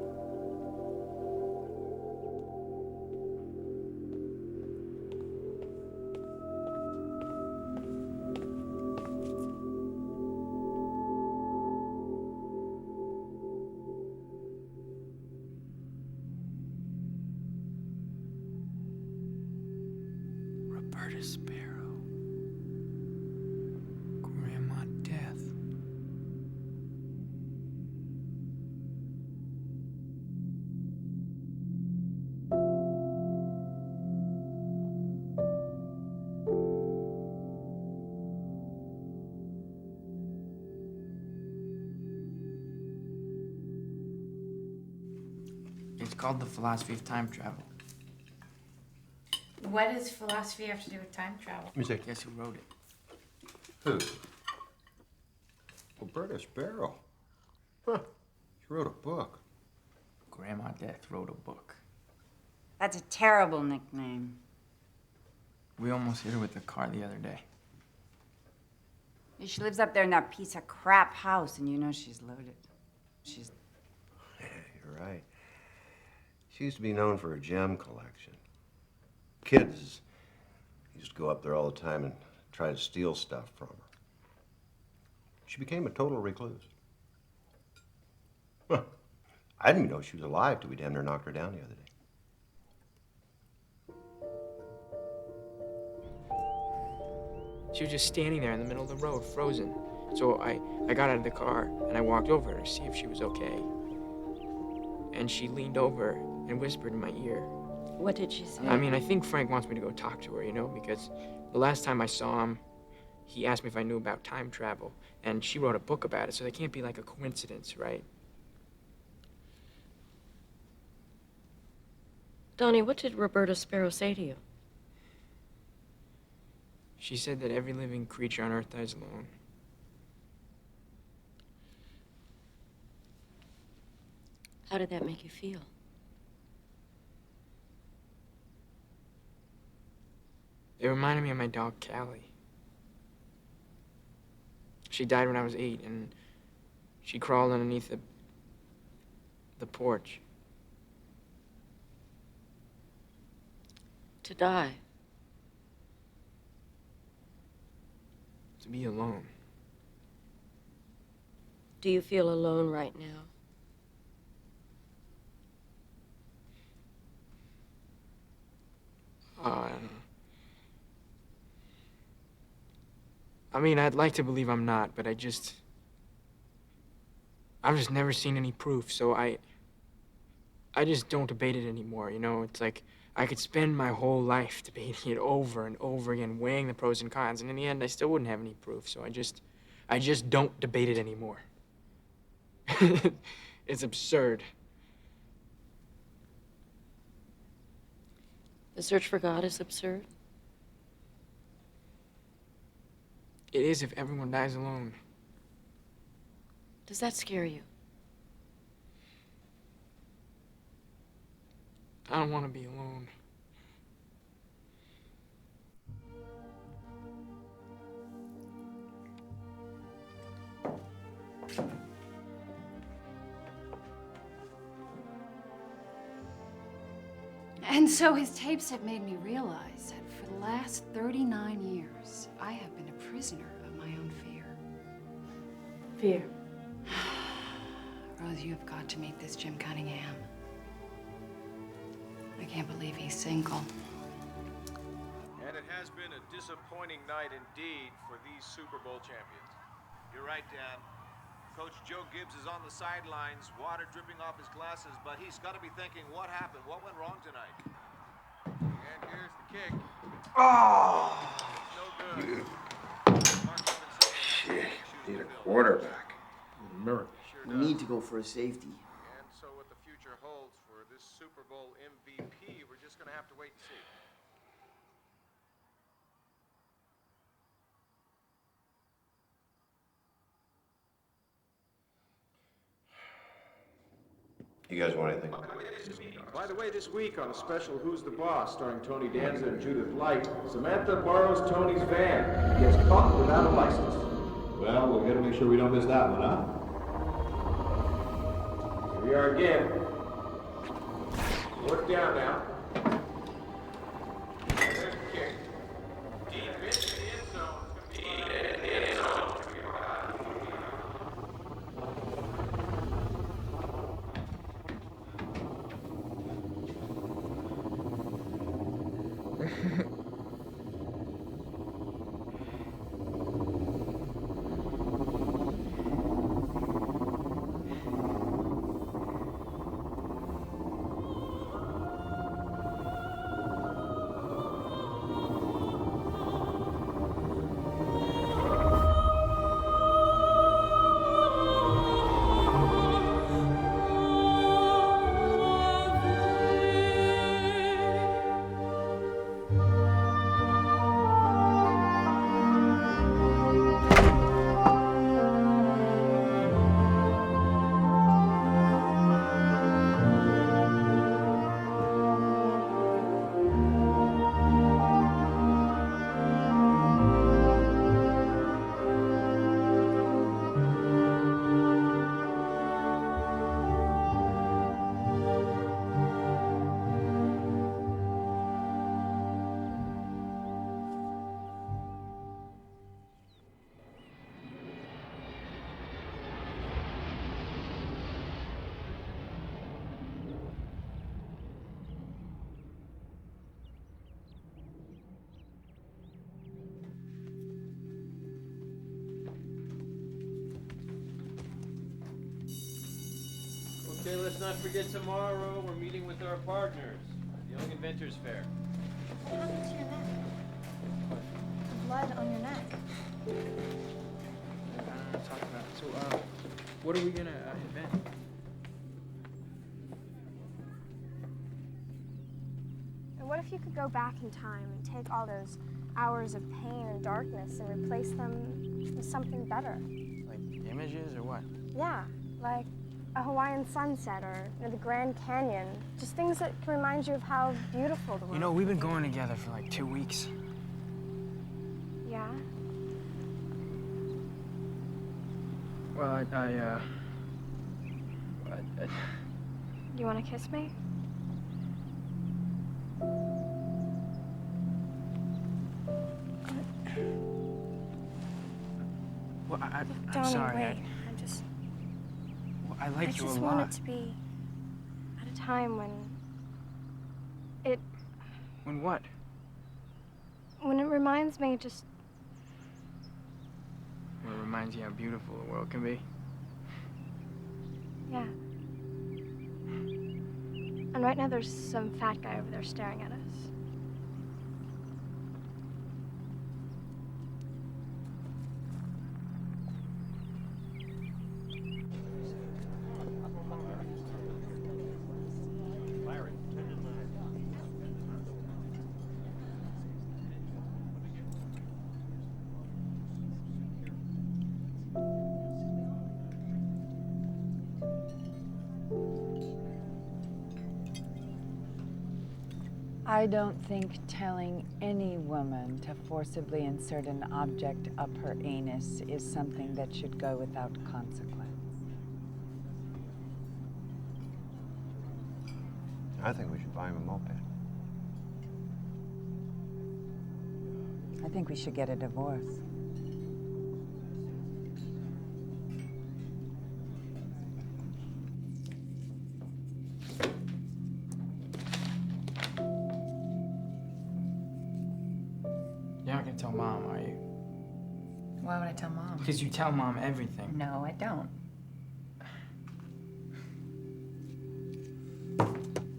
Speaker 5: Roberta Sparrow. Grandma Death. It's called The Philosophy of Time Travel.
Speaker 18: What does philosophy have to do with time travel?
Speaker 9: Let me see.
Speaker 5: Guess who wrote it?
Speaker 9: Who? Roberta Sparrow. Huh. She wrote a book.
Speaker 5: Grandma Death wrote a book.
Speaker 1: That's a terrible nickname.
Speaker 5: We almost hit her with the car the other day.
Speaker 1: She lives up there in that piece of crap house, and you know she's loaded. She's...
Speaker 19: You're right. She used to be known for her gem collection. Kids used to go up there all the time and try to steal stuff from her. She became a total recluse. Huh. I didn't even know she was alive till we damn near knocked her down the other day.
Speaker 22: She was just standing there in the middle of the road, frozen. So I got out of the car and I walked over to see if she was okay. And she leaned over and whispered in my ear.
Speaker 18: What did she say?
Speaker 22: I mean, I think Frank wants me to go talk to her, you know, because the last time I saw him, he asked me if I knew about time travel, and she wrote a book about it, so they can't be like a coincidence, right?
Speaker 18: Donnie, what did Roberta Sparrow say to you?
Speaker 22: She said that every living creature on Earth dies alone.
Speaker 18: How did that make you feel?
Speaker 22: It reminded me of my dog, Callie. She died when I was 8, and she crawled underneath the porch.
Speaker 18: To die?
Speaker 22: To be alone.
Speaker 18: Do you feel alone right now?
Speaker 22: I mean, I'd like to believe I'm not, but I've just never seen any proof, so I just don't debate it anymore, you know? It's like I could spend my whole life debating it over and over again, weighing the pros and cons, and in the end, I still wouldn't have any proof, so I just don't debate it anymore. It's absurd.
Speaker 18: The search for God is absurd?
Speaker 22: It is if everyone dies alone.
Speaker 18: Does that scare you?
Speaker 22: I don't want to be alone.
Speaker 1: And so his tapes have made me realize that for the last 39 years, I have been a prisoner of my own fear.
Speaker 18: Fear?
Speaker 1: Rose, you have got to meet this Jim Cunningham. I can't believe he's single.
Speaker 7: And it has been a disappointing night indeed for these Super Bowl champions. You're right, Dan. Coach Joe Gibbs is on the sidelines, water dripping off his glasses, but he's got to be thinking, what happened? What went wrong tonight? And here's the kick.
Speaker 5: Oh!
Speaker 7: No good.
Speaker 5: Shit, need a quarterback. Miracle.
Speaker 14: We need to go for a safety.
Speaker 7: And so what the future holds for this Super Bowl MVP, we're just going to have to wait and see.
Speaker 19: You guys want anything?
Speaker 23: By the way, this week on a special Who's the Boss, starring Tony Danza and Judith Light, Samantha borrows Tony's van. He gets caught without a license.
Speaker 11: Well, we gotta make sure we don't miss that one, huh?
Speaker 23: Here we are again. Work down now. There's the kick. Deep into the end zone.
Speaker 20: Okay, let's not forget tomorrow we're meeting with our partners at the Young Inventors Fair.
Speaker 6: What happened to your neck? The blood on your neck.
Speaker 5: I don't know what I'm talking about. So, what are we gonna invent?
Speaker 6: And what if you could go back in time and take all those hours of pain and darkness and replace them with something better?
Speaker 5: Like images or what?
Speaker 6: Yeah, like a Hawaiian sunset or the Grand Canyon. Just things that can remind you of how beautiful the world is.
Speaker 5: You know, we've been going together for like 2 weeks.
Speaker 6: Yeah?
Speaker 5: Well,
Speaker 6: You want to kiss me?
Speaker 5: well, I'm
Speaker 6: Donnie,
Speaker 5: sorry.
Speaker 6: wait. I'm just...
Speaker 5: I like you a lot.
Speaker 6: I just want it to be at a time when it...
Speaker 5: When what?
Speaker 6: When it reminds me just...
Speaker 5: Well, it reminds you how beautiful the world can be.
Speaker 6: Yeah. And right now there's some fat guy over there staring at us.
Speaker 8: I don't think telling any woman to forcibly insert an object up her anus is something that should go without consequence.
Speaker 19: I think we should buy him a moped.
Speaker 8: I think we should get a divorce.
Speaker 5: You're not gonna tell Mom, are you?
Speaker 17: Why would I tell Mom?
Speaker 5: Because you tell Mom everything.
Speaker 17: No, I don't.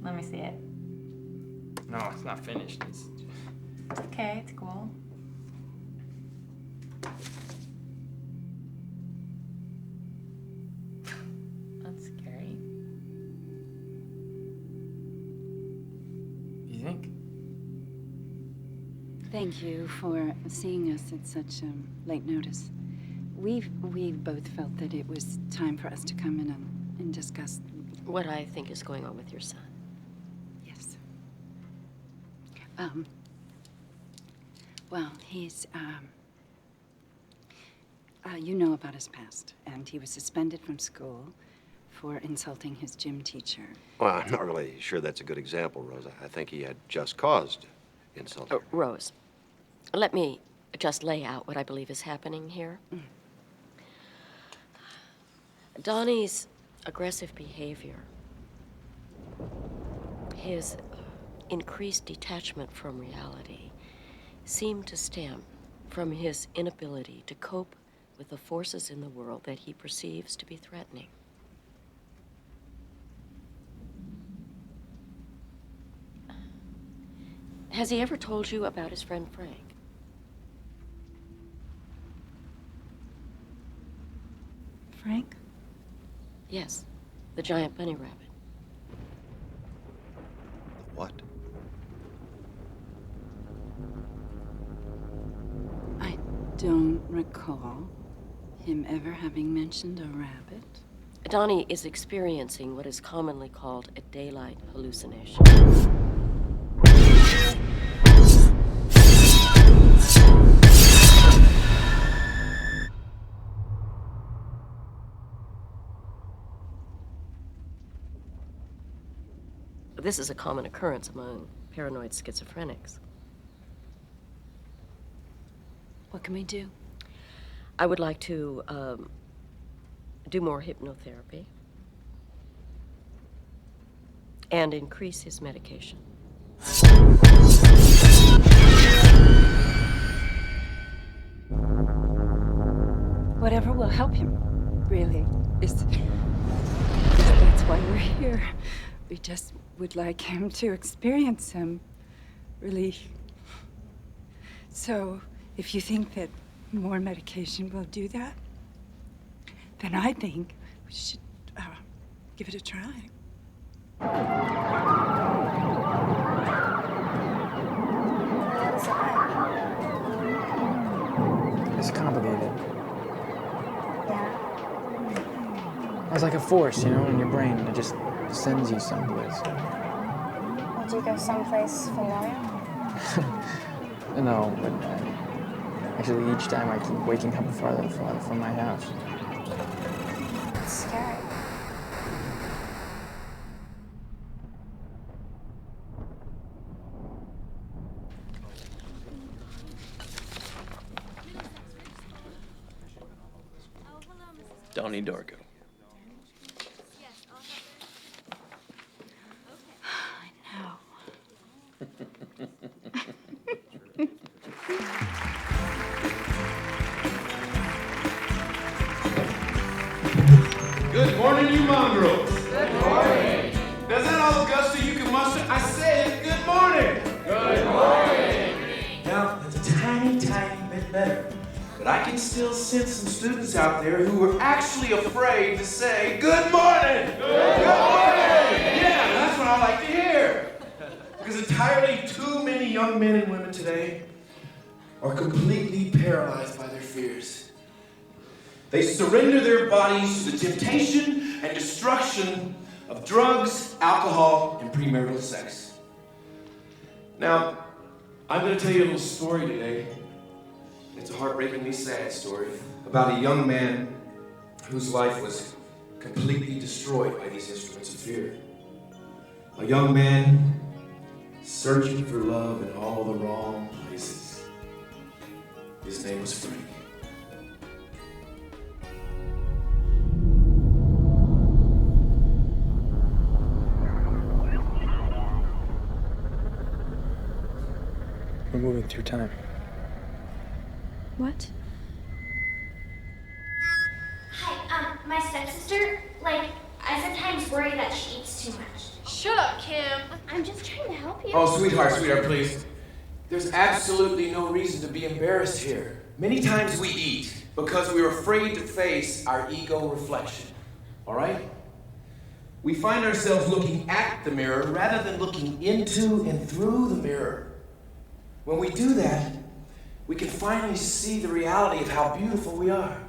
Speaker 17: Let me see it.
Speaker 5: No, it's not finished. It's
Speaker 17: Okay, it's cool. That's scary.
Speaker 5: You think?
Speaker 1: Thank you for seeing us at such late notice. We both felt that it was time for us to come in and discuss
Speaker 18: What I think is going on with your son.
Speaker 1: Yes. Well, he's, you know about his past, and he was suspended from school for insulting his gym teacher.
Speaker 19: Well, I'm not really sure that's a good example, Rose. I think he had just cause to insult her.
Speaker 18: Rose, let me just lay out what I believe is happening here. Donnie's aggressive behavior, his increased detachment from reality, seemed to stem from his inability to cope with the forces in the world that he perceives to be threatening. Has he ever told you about his friend Frank?
Speaker 1: Frank?
Speaker 18: Yes, the giant bunny rabbit.
Speaker 19: What?
Speaker 1: I don't recall him ever having mentioned a rabbit.
Speaker 18: Donnie is experiencing what is commonly called a daylight hallucination. This is a common occurrence among paranoid schizophrenics.
Speaker 1: What can we do?
Speaker 18: I would like to do more hypnotherapy and increase his medication.
Speaker 1: Whatever will help him, really, is that's That's why we're here. We just would like him to experience some relief. So, if you think that more medication will do that, then I think we should give it a try.
Speaker 13: What is it like?
Speaker 22: It's complicated.
Speaker 13: Yeah.
Speaker 22: It's like a force, you know, in your brain. It just sends you someplace.
Speaker 13: Would you go someplace familiar?
Speaker 22: No, but actually each time I keep waking up farther and farther from my house.
Speaker 13: It's scary.
Speaker 20: Donnie Darko.
Speaker 10: Good morning, you mongrels. Good morning. Does that all the gusto you can muster? I said good morning. Good morning. Now, that's a tiny, tiny bit better. But I can still sense some students out there who are actually afraid to say good morning. Good morning. Yeah, that's what I like to hear. Because entirely too many young men and women today are completely paralyzed by their fears. They surrender their bodies to the temptation and destruction of drugs, alcohol, and premarital sex. Now, I'm going to tell you a little story today. It's a heartbreakingly sad story about a young man whose life was completely destroyed by these instruments of fear. A young man searching for love in all the wrong places. His name was Frank.
Speaker 22: We're moving through time.
Speaker 13: What?
Speaker 6: Hi, my stepsister, I sometimes worry that she eats too much.
Speaker 13: Shut up, Kim.
Speaker 6: I'm just trying to help you.
Speaker 10: Oh, sweetheart, please. There's absolutely no reason to be embarrassed here. Many times we eat because we're afraid to face our ego reflection, all right? We find ourselves looking at the mirror rather than looking into and through the mirror. When we do that, we can finally see the reality of how beautiful we are.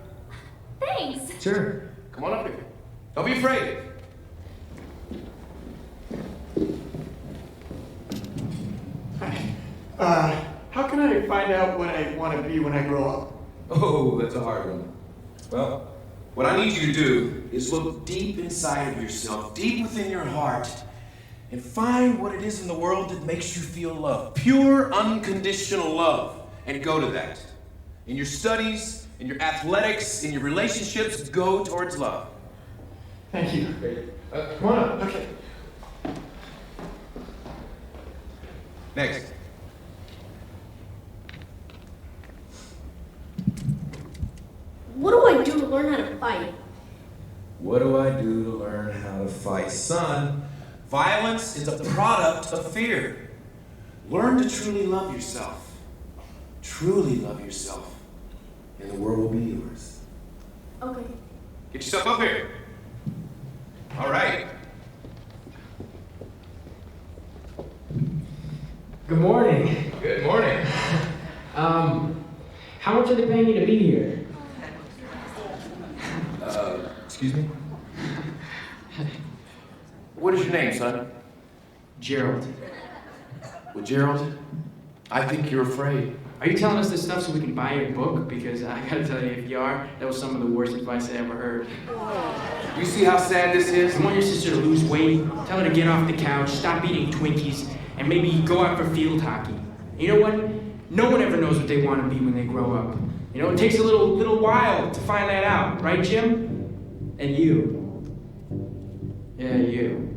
Speaker 6: Thanks.
Speaker 10: Sure. Come on up here. Don't be afraid.
Speaker 2: How can I find out what I want to be when I grow up?
Speaker 10: Oh, that's a hard one. Well, what I need you to do is look deep inside of yourself, deep within your heart, and find what it is in the world that makes you feel love. Pure, unconditional love. And go to that. In your studies, in your athletics, in your relationships, go towards love.
Speaker 2: Thank you.
Speaker 10: Come on up. Okay. Next.
Speaker 6: What do I do to learn how to fight?
Speaker 10: What do I do to learn how to fight? Son, violence is a product of fear. Learn to truly love yourself. Truly love yourself, and the world will be yours.
Speaker 6: Okay.
Speaker 10: Get yourself up here. All right.
Speaker 22: Good morning.
Speaker 10: Good morning.
Speaker 22: How much are they paying you to be here?
Speaker 10: Excuse me? What is your name, son?
Speaker 22: Gerald.
Speaker 10: Well, Gerald, I think you're afraid.
Speaker 22: Are you telling us this stuff so we can buy your book? Because I gotta tell you, if you are, that was some of the worst advice I ever heard.
Speaker 10: You see how sad this is?
Speaker 22: I want your sister to lose weight, tell her to get off the couch, stop eating Twinkies, and maybe go out for field hockey. And you know what? No one ever knows what they want to be when they grow up. You know, it takes a little while to find that out, right, Jim? And you. Yeah, you.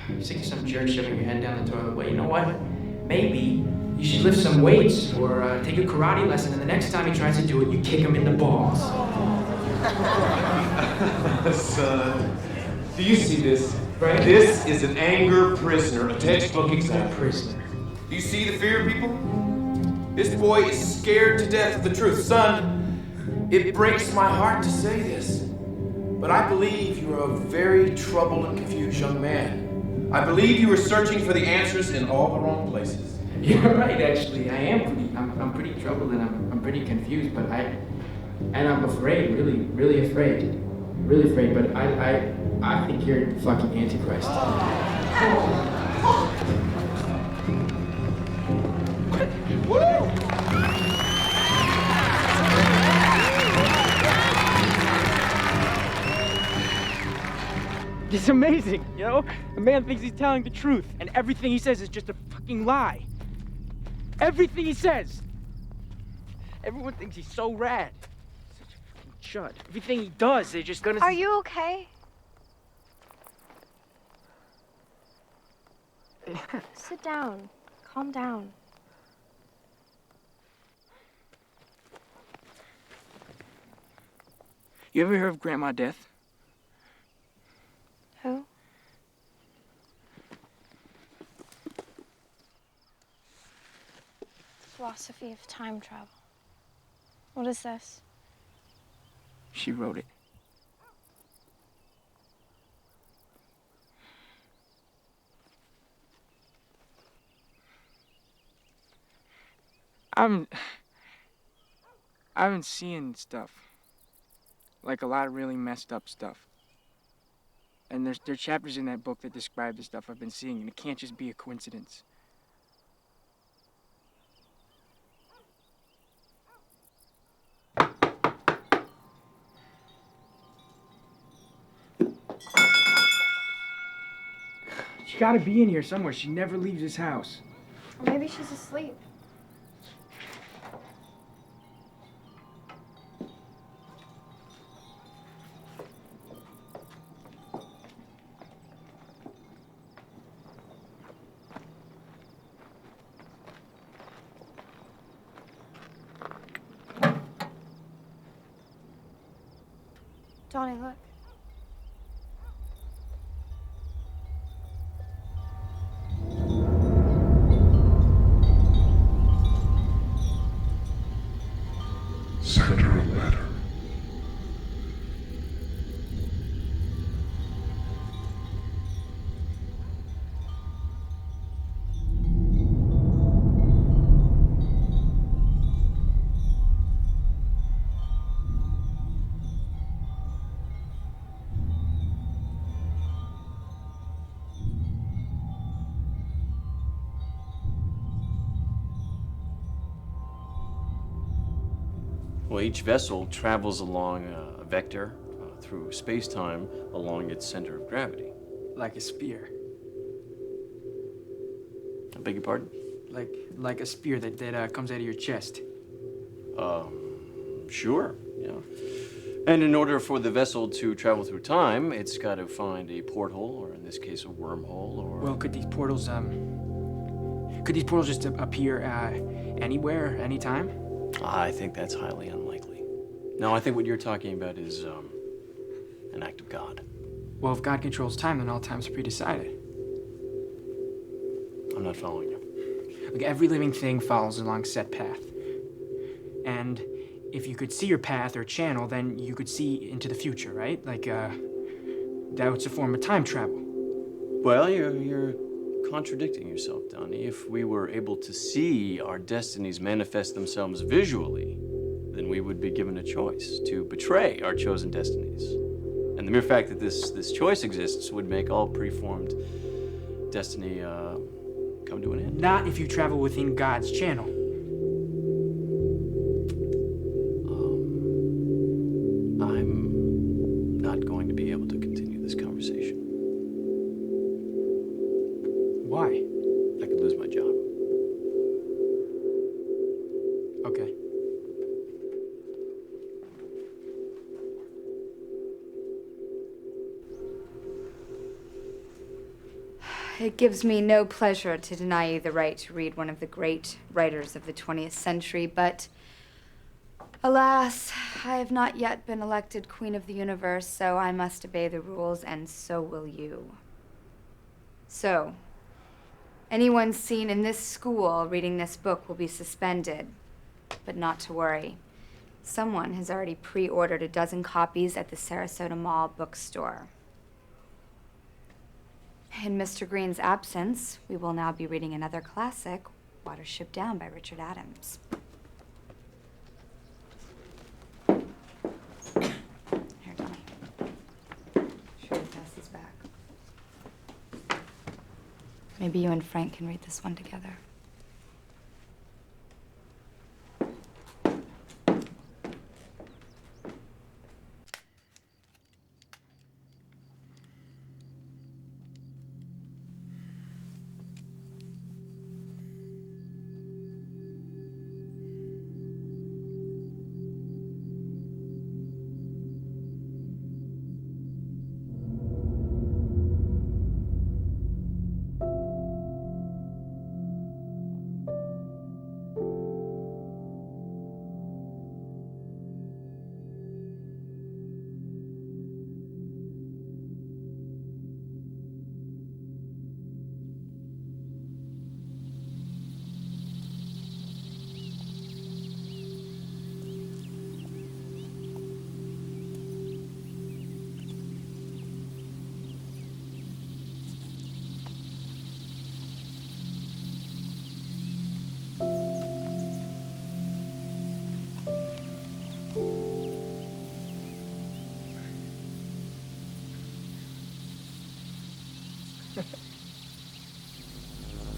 Speaker 22: You're sick of some jerk shoving your head down the toilet. Well, you know what? Maybe you should lift some weights or take a karate lesson, and the next time he tries to do it, you kick him in the balls.
Speaker 10: Son,
Speaker 23: Do you see this? Right? This is an anger prisoner, a textbook exam prisoner. Do you see the fear, people? This boy is scared to death of the truth. Son, it breaks my heart to say this, but I believe you're a very troubled and confused young man. I believe you are searching for the answers in all the wrong places.
Speaker 5: You're right, actually. I am I'm pretty troubled and I'm pretty confused, but I'm afraid, really afraid. Really afraid, but I think you're fucking Antichrist.
Speaker 22: It's amazing, you know? A man thinks he's telling the truth, and everything he says is just a fucking lie. Everything he says. Everyone thinks he's so rad. Such a fucking chud. Everything he does, they're just gonna...
Speaker 6: Are you okay? Sit down. Calm down.
Speaker 22: You ever heard of Grandma Death?
Speaker 6: Who? Philosophy of time travel. What is this?
Speaker 22: She wrote it. I've been seeing stuff. Like a lot of really messed up stuff. And there are chapters in that book that describe the stuff I've been seeing, and it can't just be a coincidence. She gotta be in here somewhere. She never leaves this house.
Speaker 6: Or maybe she's asleep. Donnie, look.
Speaker 12: Send her a letter.
Speaker 20: Well, each vessel travels along a vector through space-time along its center of gravity.
Speaker 5: Like a spear.
Speaker 20: I beg your pardon?
Speaker 5: Like a spear that comes out of your chest.
Speaker 20: Sure, yeah. And in order for the vessel to travel through time, it's got to find a porthole, or in this case, a wormhole, or...
Speaker 5: Well, could these portals just appear anywhere, anytime?
Speaker 20: I think that's highly unlikely. No, I think what you're talking about is an act of God.
Speaker 5: Well, if God controls time, then all time's pre-decided.
Speaker 20: I'm not following you.
Speaker 5: Like, every living thing follows along set path. And if you could see your path or channel, then you could see into the future, right? Like, that's a form of time travel.
Speaker 20: Well, you're contradicting yourself, Donnie. If we were able to see our destinies manifest themselves visually, then we would be given a choice to betray our chosen destinies. And the mere fact that this choice exists would make all preformed destiny come to an end.
Speaker 5: Not if you travel within God's channel.
Speaker 20: I'm not going to be able to continue this conversation.
Speaker 5: Why?
Speaker 20: I could lose my job.
Speaker 5: Okay.
Speaker 15: It gives me no pleasure to deny you the right to read one of the great writers of the 20th century, but alas, I have not yet been elected Queen of the Universe, so I must obey the rules, and so will you. So, anyone seen in this school reading this book will be suspended. But not to worry. Someone has already pre-ordered a dozen copies at the Sarasota Mall bookstore. In Mr. Green's absence, we will now be reading another classic, Watership Down by Richard Adams. Here, Donnie. Sure, pass these back. Maybe you and Frank can read this one together.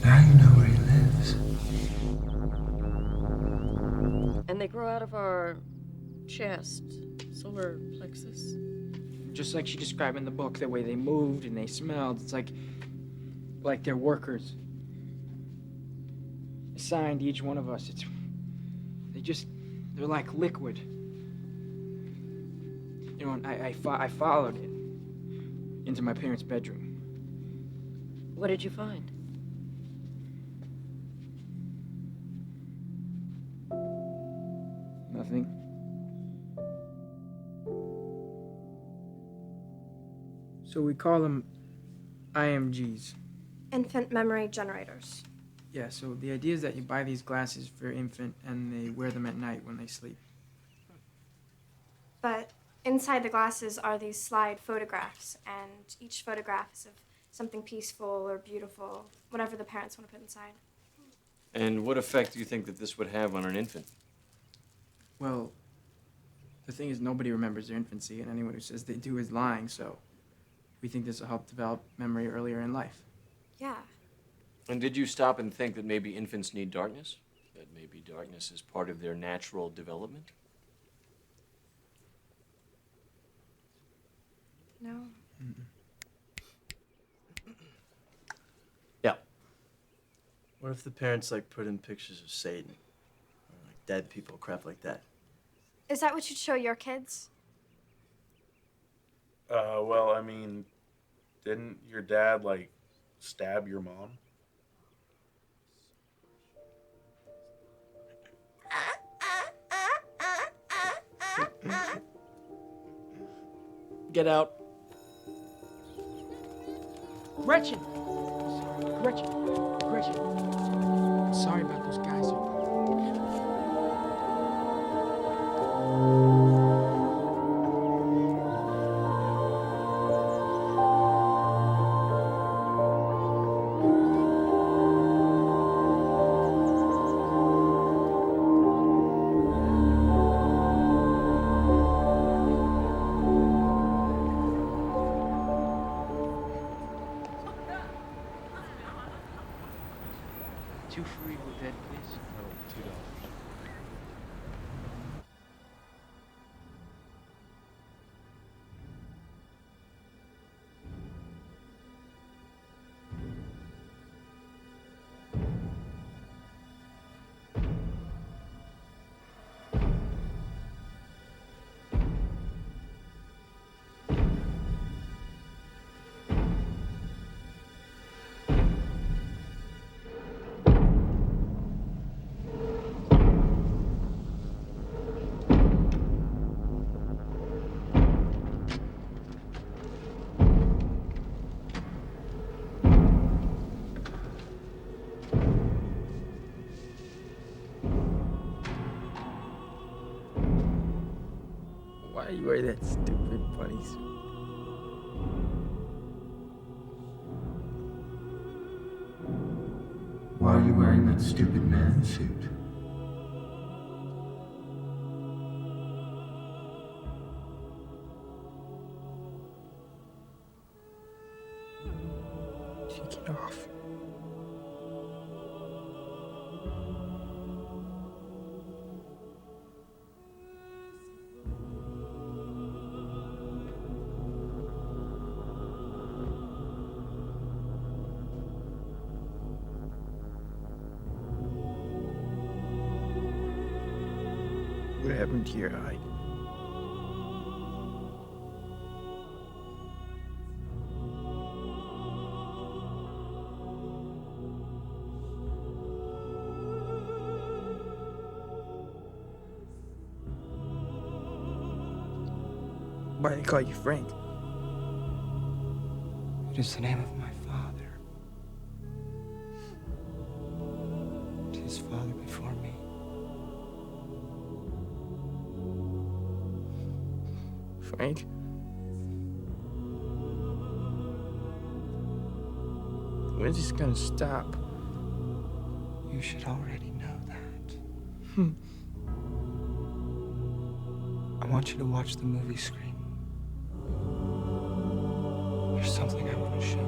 Speaker 3: Now you know where he lives.
Speaker 18: And they grow out of our chest, solar plexus.
Speaker 5: Just like she described in the book, the way they moved and they smelled, it's like they're workers. Assigned to each one of us. They're like liquid. You know, and I followed it into my parents' bedroom.
Speaker 18: What did you find?
Speaker 5: Nothing. So we call them IMGs.
Speaker 13: Infant memory generators.
Speaker 5: Yeah, so the idea is that you buy these glasses for your infant and they wear them at night when they sleep.
Speaker 13: But inside the glasses are these slide photographs, and each photograph is of something peaceful or beautiful, whatever the parents want to put inside.
Speaker 20: And what effect do you think that this would have on an infant?
Speaker 5: Well, the thing is nobody remembers their infancy, and anyone who says they do is lying, so we think this will help develop memory earlier in life.
Speaker 13: Yeah.
Speaker 20: And did you stop and think that maybe infants need darkness? That maybe darkness is part of their natural development?
Speaker 13: No.
Speaker 4: Yeah. What if the parents put in pictures of Satan, or dead people, crap like that?
Speaker 13: Is that what you'd show your kids?
Speaker 16: Well, I mean, didn't your dad, stab your mom?
Speaker 4: Get out.
Speaker 5: Gretchen! Gretchen! Sorry about those guys. Two for Evil Dead, please.
Speaker 20: $2.
Speaker 5: you wear that stupid bunny suit?
Speaker 12: Why are you wearing that stupid man suit?
Speaker 5: Take it off. What happened to your eye? Why do they call you Frank?
Speaker 22: It is the name of my father. And his father before me.
Speaker 5: Frank? When's this gonna stop?
Speaker 22: You should already know that. I want you to watch the movie Scream. There's something I want to show you.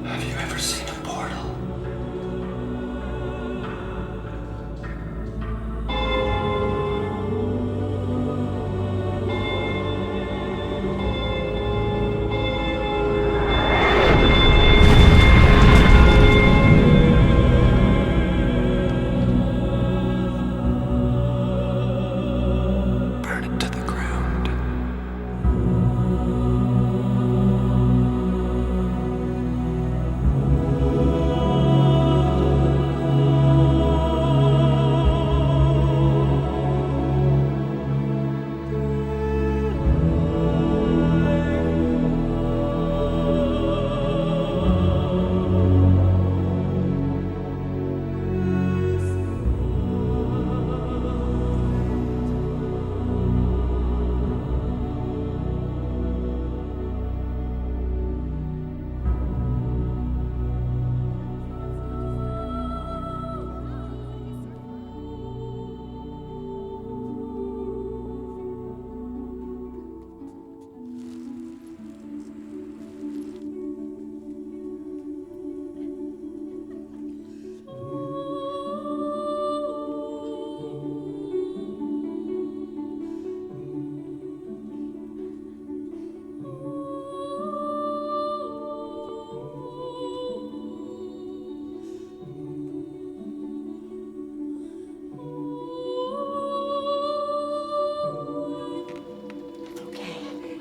Speaker 22: Have you ever seen a portal? Burn it to the ground.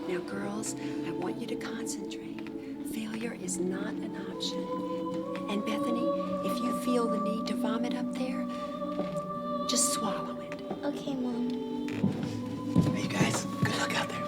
Speaker 18: Now, girls, I want you to concentrate. Failure is not an option. And Bethany, if you feel the need to vomit up there, just swallow it.
Speaker 6: Okay, Mom.
Speaker 22: Hey, you guys, good luck out there.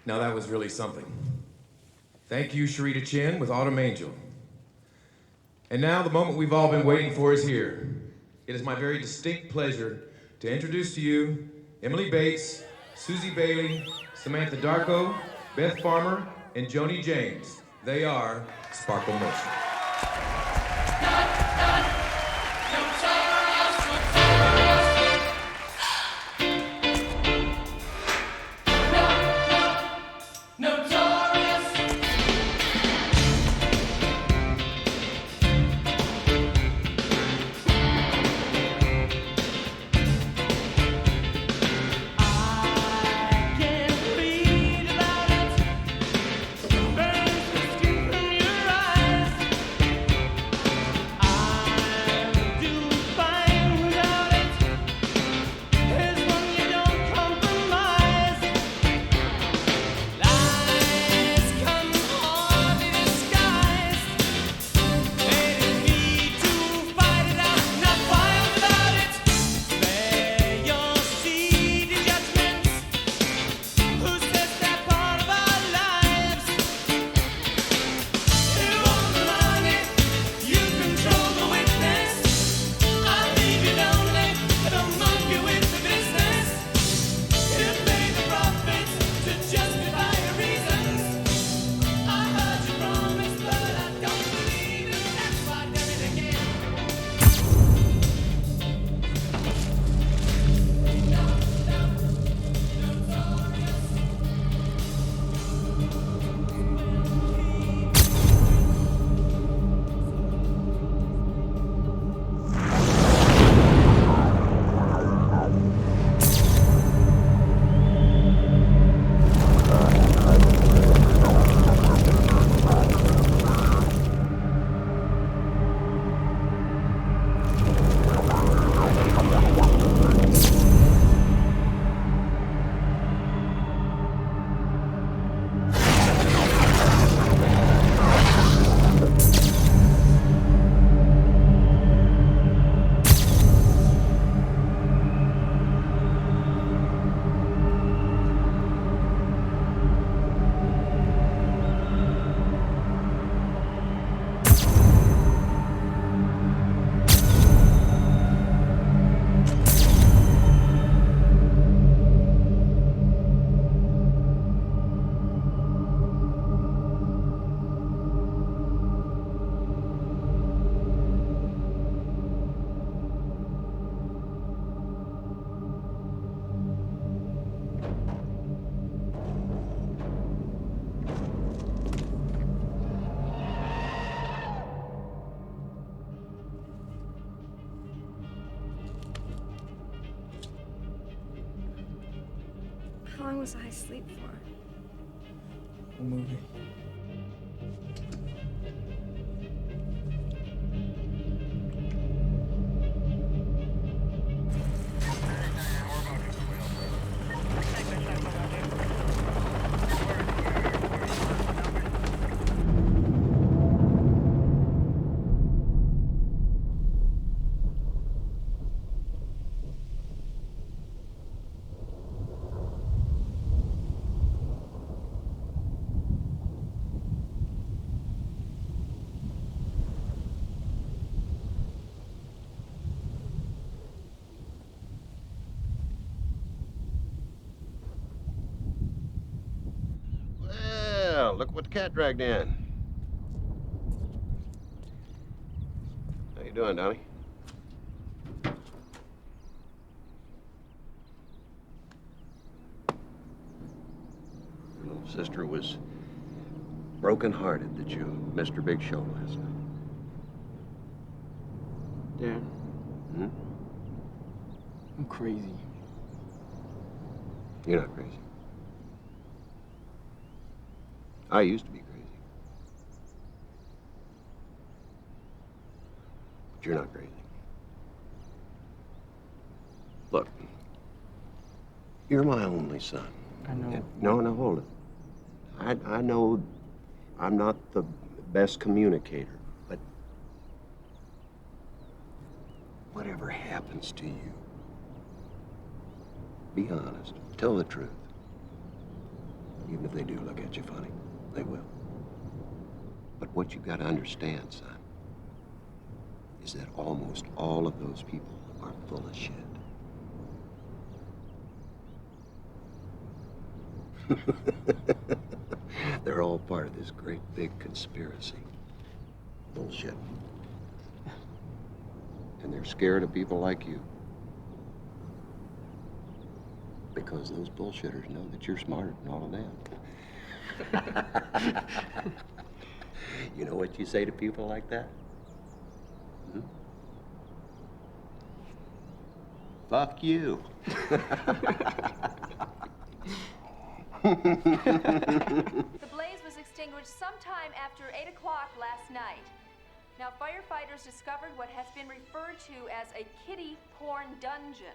Speaker 23: Now that was really something. Thank you, Sharita Chin with Autumn Angel. And now the moment we've all been waiting for is here. It is my very distinct pleasure to introduce to you Emily Bates, Susie Bailey, Samantha Darko, Beth Farmer, and Joni James. They are Sparkle Motion.
Speaker 3: No.
Speaker 13: How long was I asleep for?
Speaker 5: A movie.
Speaker 19: Well, look what the cat dragged in. How you doing, Donnie? Your little sister was broken-hearted that you missed her big show last night.
Speaker 5: Dad,
Speaker 19: Hmm?
Speaker 5: I'm crazy.
Speaker 19: You're not crazy. I used to be crazy. But you're not crazy. Look, you're my only son.
Speaker 5: I know.
Speaker 19: No, hold it. I know I'm not the best communicator, but whatever happens to you, be honest. Tell the truth. Even if they do look at you funny, they will. But what you gotta understand, son, is that almost all of those people are full of shit. They're all part of this great big conspiracy. Bullshit. And they're scared of people like you. Because those bullshitters know that you're smarter than all of them. You know what you say to people like that? Hmm? Fuck you.
Speaker 3: The blaze was extinguished sometime after 8 o'clock last night. Now, firefighters discovered what has been referred to as a kiddie porn dungeon.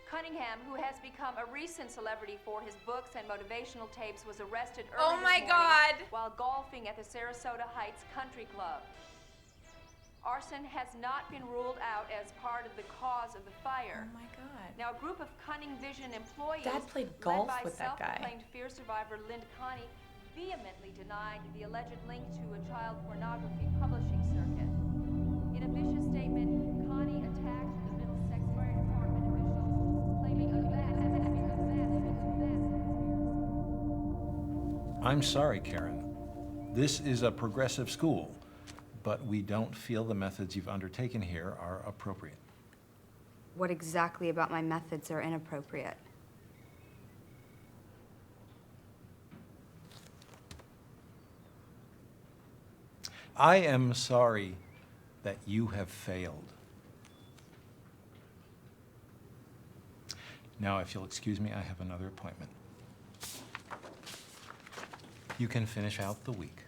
Speaker 3: Cunningham, who has become a recent celebrity for his books and motivational tapes, was arrested early this morning while golfing at the Sarasota Heights Country Club. Arson has not been ruled out as part of the cause of the fire.
Speaker 17: Oh my God.
Speaker 3: Now, a group of Cunning Vision employees,
Speaker 17: Dad played golf
Speaker 3: led by
Speaker 17: with that guy.
Speaker 3: self-proclaimed fear survivor Lind Connie, vehemently denied the alleged link to a child pornography publishing circuit. In a vicious statement, Connie attacked the Middlesex Fire Department officials, claiming a vast
Speaker 11: I'm sorry, Karen. This is a progressive school, but we don't feel the methods you've undertaken here are appropriate.
Speaker 15: What exactly about my methods are inappropriate?
Speaker 11: I am sorry that you have failed. Now, if you'll excuse me, I have another appointment. You can finish out the week.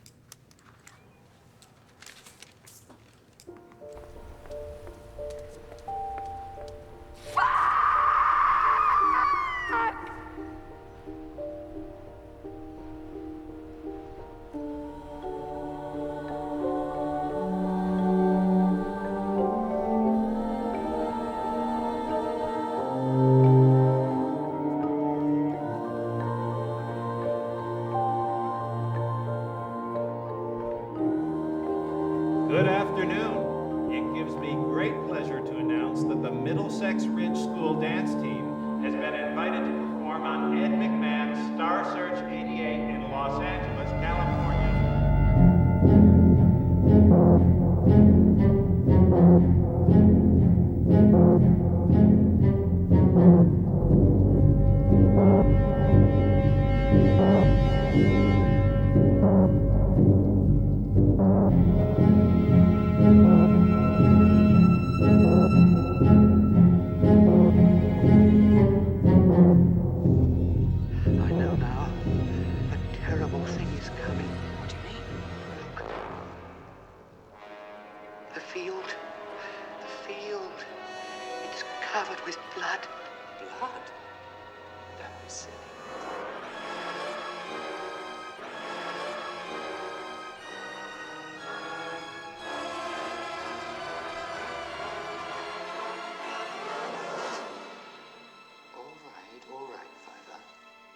Speaker 11: Good afternoon. It gives me great pleasure to announce that the Middlesex Ridge School dance team has been invited to perform on Ed McMahon's Star Search 88 in Los Angeles, California.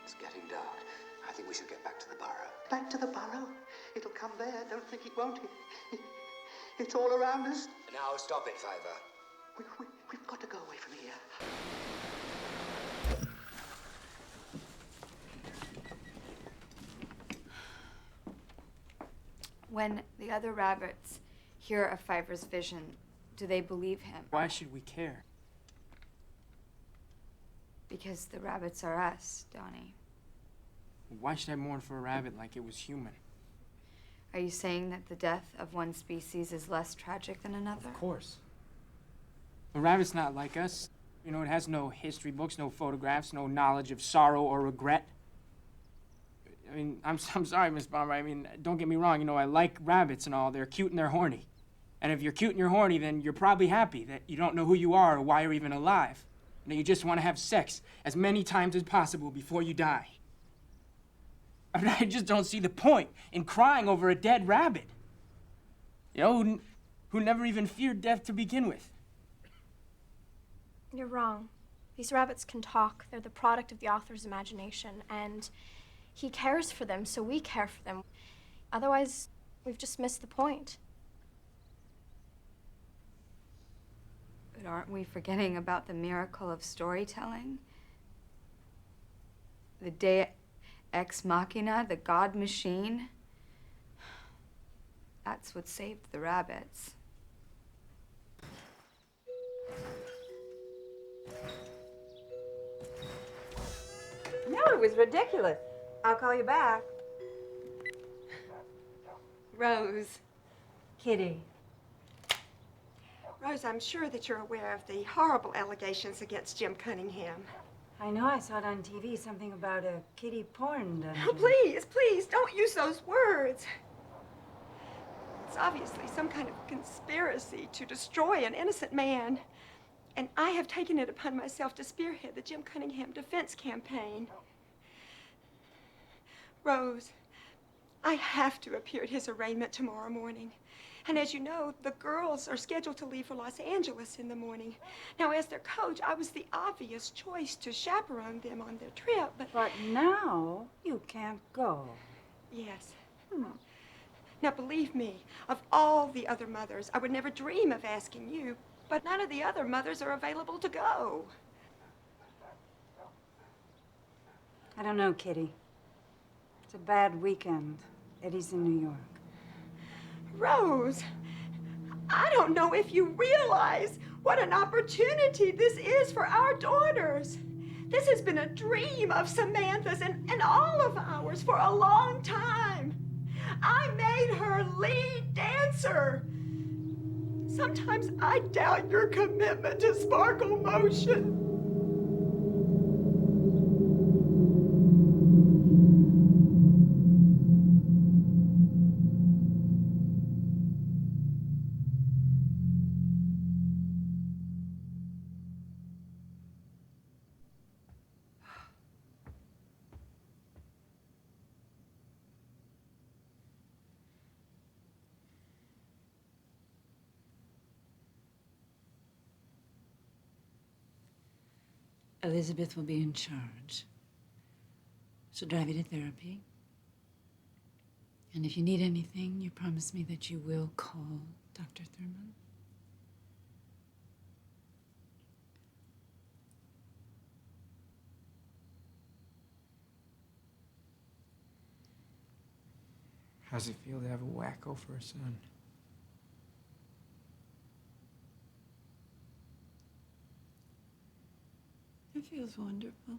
Speaker 9: It's getting dark. I think we should get back to the burrow. Back to the burrow? It'll come there. Don't think it won't. It's all around us. Now stop it, Fiver. We've got to go away from here.
Speaker 15: When the other rabbits hear of Fiver's vision, do they believe him?
Speaker 22: Why should we care?
Speaker 15: Because the rabbits are us, Donnie.
Speaker 22: Why should I mourn for a rabbit like it was human?
Speaker 15: Are you saying that the death of one species is less tragic than another?
Speaker 22: Of course. A rabbit's not like us. You know, it has no history books, no photographs, no knowledge of sorrow or regret. I mean, I'm sorry, Miss Bomber. I mean, don't get me wrong. You know, I like rabbits and all. They're cute and they're horny. And if you're cute and you're horny, then you're probably happy that you don't know who you are or why you're even alive. And that you just want to have sex as many times as possible before you die. I mean, I just don't see the point in crying over a dead rabbit. You know, who never even feared death to begin with.
Speaker 14: You're wrong. These rabbits can talk. They're the product of the author's imagination, and he cares for them, so we care for them. Otherwise, we've just missed the point.
Speaker 15: But aren't we forgetting about the miracle of storytelling? The Deus Ex Machina, the God machine? That's what saved the rabbits.
Speaker 21: No, it was ridiculous. I'll call you back.
Speaker 24: Rose.
Speaker 21: Kitty.
Speaker 24: Rose, I'm sure that you're aware of the horrible allegations against Jim Cunningham.
Speaker 21: I know, I saw it on TV, something about a kiddie porn dungeon.
Speaker 24: Oh, please, don't use those words. It's obviously some kind of conspiracy to destroy an innocent man. And I have taken it upon myself to spearhead the Jim Cunningham defense campaign. Rose, I have to appear at his arraignment tomorrow morning. And as you know, the girls are scheduled to leave for Los Angeles in the morning. Now, as their coach, I was the obvious choice to chaperone them on their trip,
Speaker 21: But now, you can't go.
Speaker 24: Yes. Now, believe me, of all the other mothers, I would never dream of asking you, but none of the other mothers are available to go.
Speaker 21: I don't know, Kitty. It's a bad weekend. Eddie's in New York.
Speaker 24: Rose, I don't know if you realize what an opportunity this is for our daughters. This has been a dream of Samantha's and all of ours for a long time. I made her lead dancer. Sometimes I doubt your commitment to sparkle motion.
Speaker 1: Elizabeth will be in charge. She'll drive you to therapy. And if you need anything, you promise me that you will call Dr. Thurman.
Speaker 22: How's it feel to have a wacko for a son?
Speaker 1: It feels wonderful.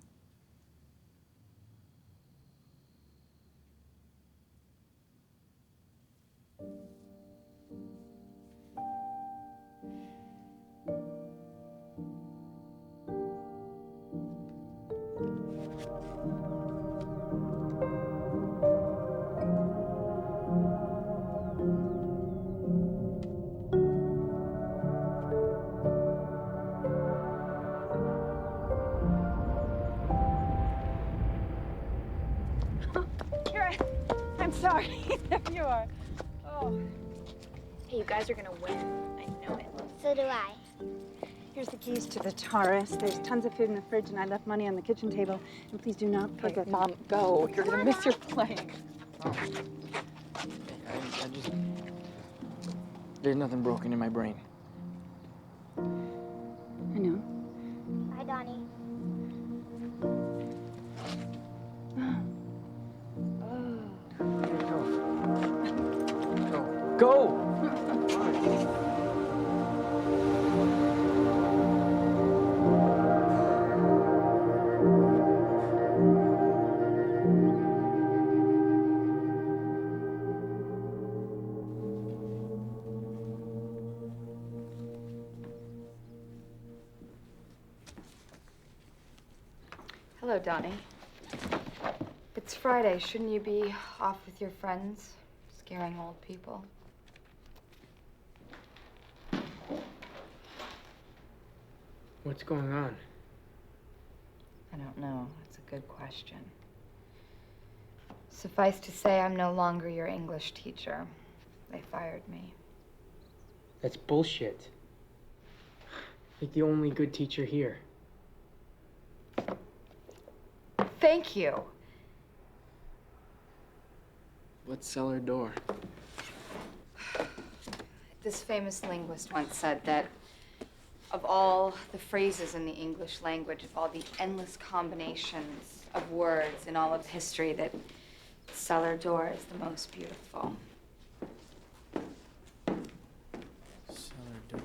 Speaker 14: I'm sorry. There you are. Oh. Hey, you guys are gonna win. I know it.
Speaker 6: So do I.
Speaker 21: Here's the keys to the Taurus. There's tons of food in the fridge, and I left money on the kitchen table. And please do not forget.
Speaker 2: Mom, go. You're gonna miss your plane.
Speaker 5: I just... There's nothing broken in my brain.
Speaker 21: I know.
Speaker 6: Bye, Donnie.
Speaker 5: Go!
Speaker 15: Hello, Donnie. It's Friday. Shouldn't you be off with your friends, scaring old people?
Speaker 5: What's going on?
Speaker 15: I don't know. It's a good question. Suffice to say, I'm no longer your English teacher. They fired me.
Speaker 5: That's bullshit. Like the only good teacher here.
Speaker 15: Thank you.
Speaker 5: Let's sell her door.
Speaker 15: This famous linguist once said that of all the phrases in the English language, of all the endless combinations of words in all of history, that cellar door is the most beautiful.
Speaker 5: Cellar door.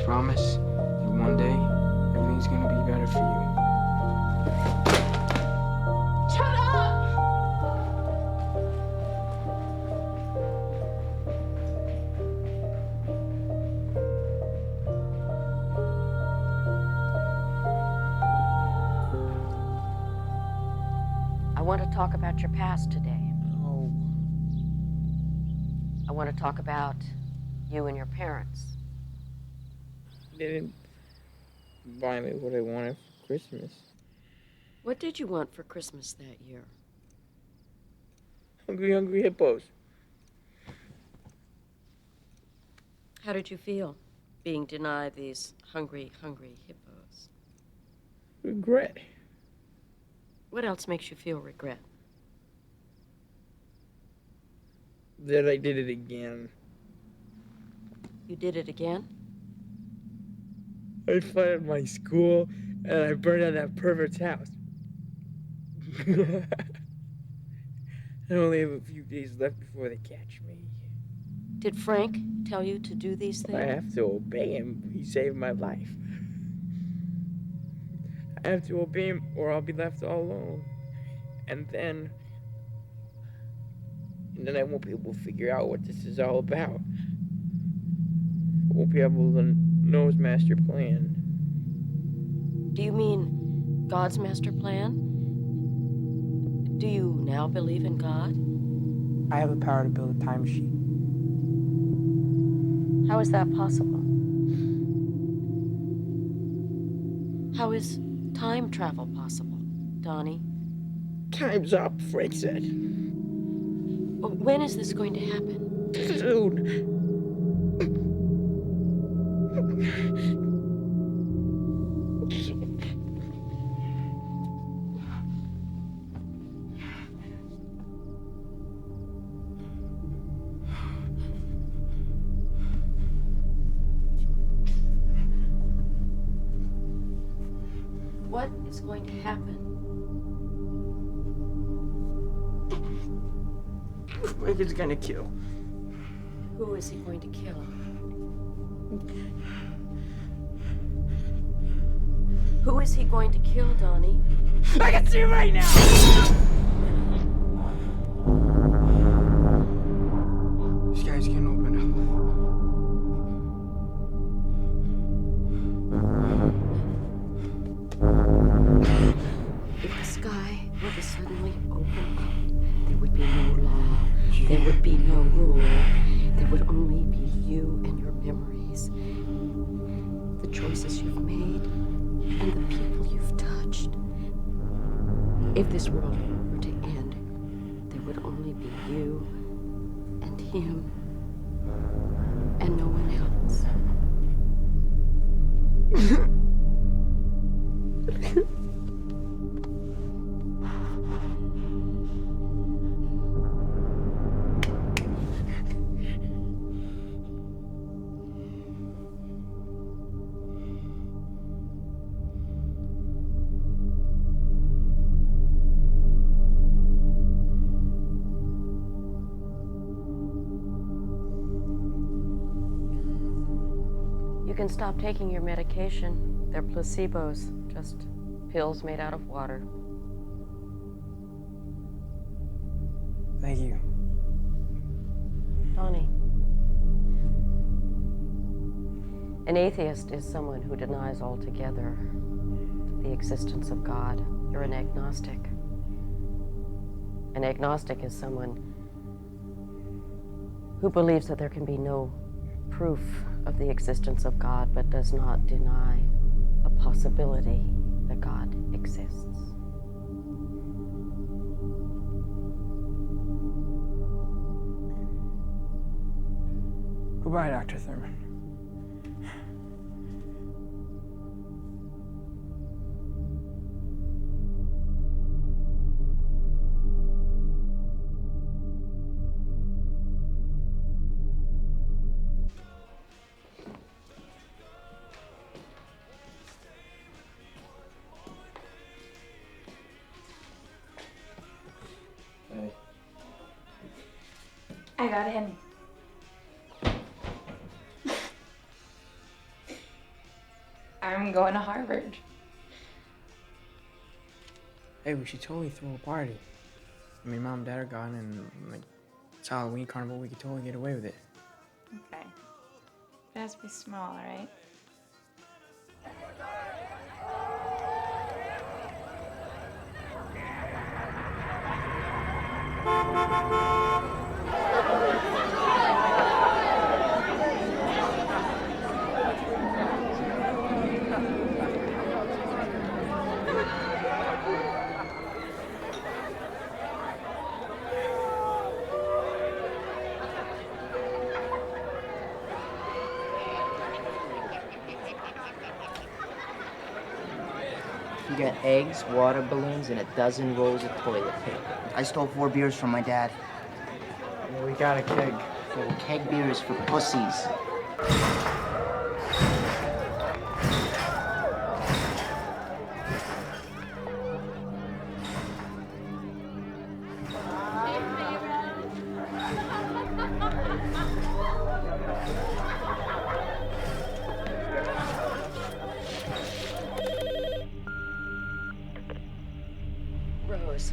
Speaker 5: Promise that one day everything's gonna be better for you.
Speaker 24: Shut up!
Speaker 18: I want to talk about your past today.
Speaker 5: No.
Speaker 18: I want to talk about you and your parents.
Speaker 5: They didn't buy me what I wanted for Christmas.
Speaker 18: What did you want for Christmas that year?
Speaker 5: Hungry hippos.
Speaker 18: How did you feel being denied these hungry hippos?
Speaker 5: Regret.
Speaker 18: What else makes you feel regret?
Speaker 5: That I did it again.
Speaker 18: You did it again?
Speaker 5: I fired my school and I burned down that pervert's house. I only have a few days left before they catch me.
Speaker 18: Did Frank tell you to do these things?
Speaker 5: I have to obey him. He saved my life. I have to obey him or I'll be left all alone. And then I won't be able to figure out what this is all about. I won't be able to know his master plan.
Speaker 18: Do you mean God's master plan? Do you now believe in God?
Speaker 5: I have the power to build a time machine.
Speaker 18: How is that possible? How is time travel possible, Donnie?
Speaker 5: Time's up, Frank said.
Speaker 18: When is this going to happen?
Speaker 5: Soon.
Speaker 18: What is going to happen?
Speaker 5: Frank is gonna kill.
Speaker 18: Who is he going to kill? Who is he going to kill, Donnie?
Speaker 5: I can see right now! These guys can't open up.
Speaker 18: suddenly open up, there would be no law, there would be no rule. There would only be you and your memories, the choices you've made, and the people you've touched. If this world were to end, there would only be you and him and no one else. You can stop taking your medication. They're placebos, just pills made out of water.
Speaker 5: Thank you.
Speaker 18: Donnie. An atheist is someone who denies altogether the existence of God. You're an agnostic. An agnostic is someone who believes that there can be no proof of the existence of God, but does not deny a possibility that God exists.
Speaker 5: Goodbye, Dr. Thurman.
Speaker 4: Hey.
Speaker 7: I got him. I'm going to Harvard.
Speaker 5: Hey, we should totally throw a party. I mean, Mom and Dad are gone, and like, it's Halloween carnival. We could totally get away with it.
Speaker 7: Okay. It has to be small, all right?
Speaker 8: You got eggs, water balloons, and a dozen rolls of toilet paper. I stole 4 beers from my dad.
Speaker 22: Well, we got a keg.
Speaker 8: Well, keg beer is for pussies.
Speaker 18: Rose,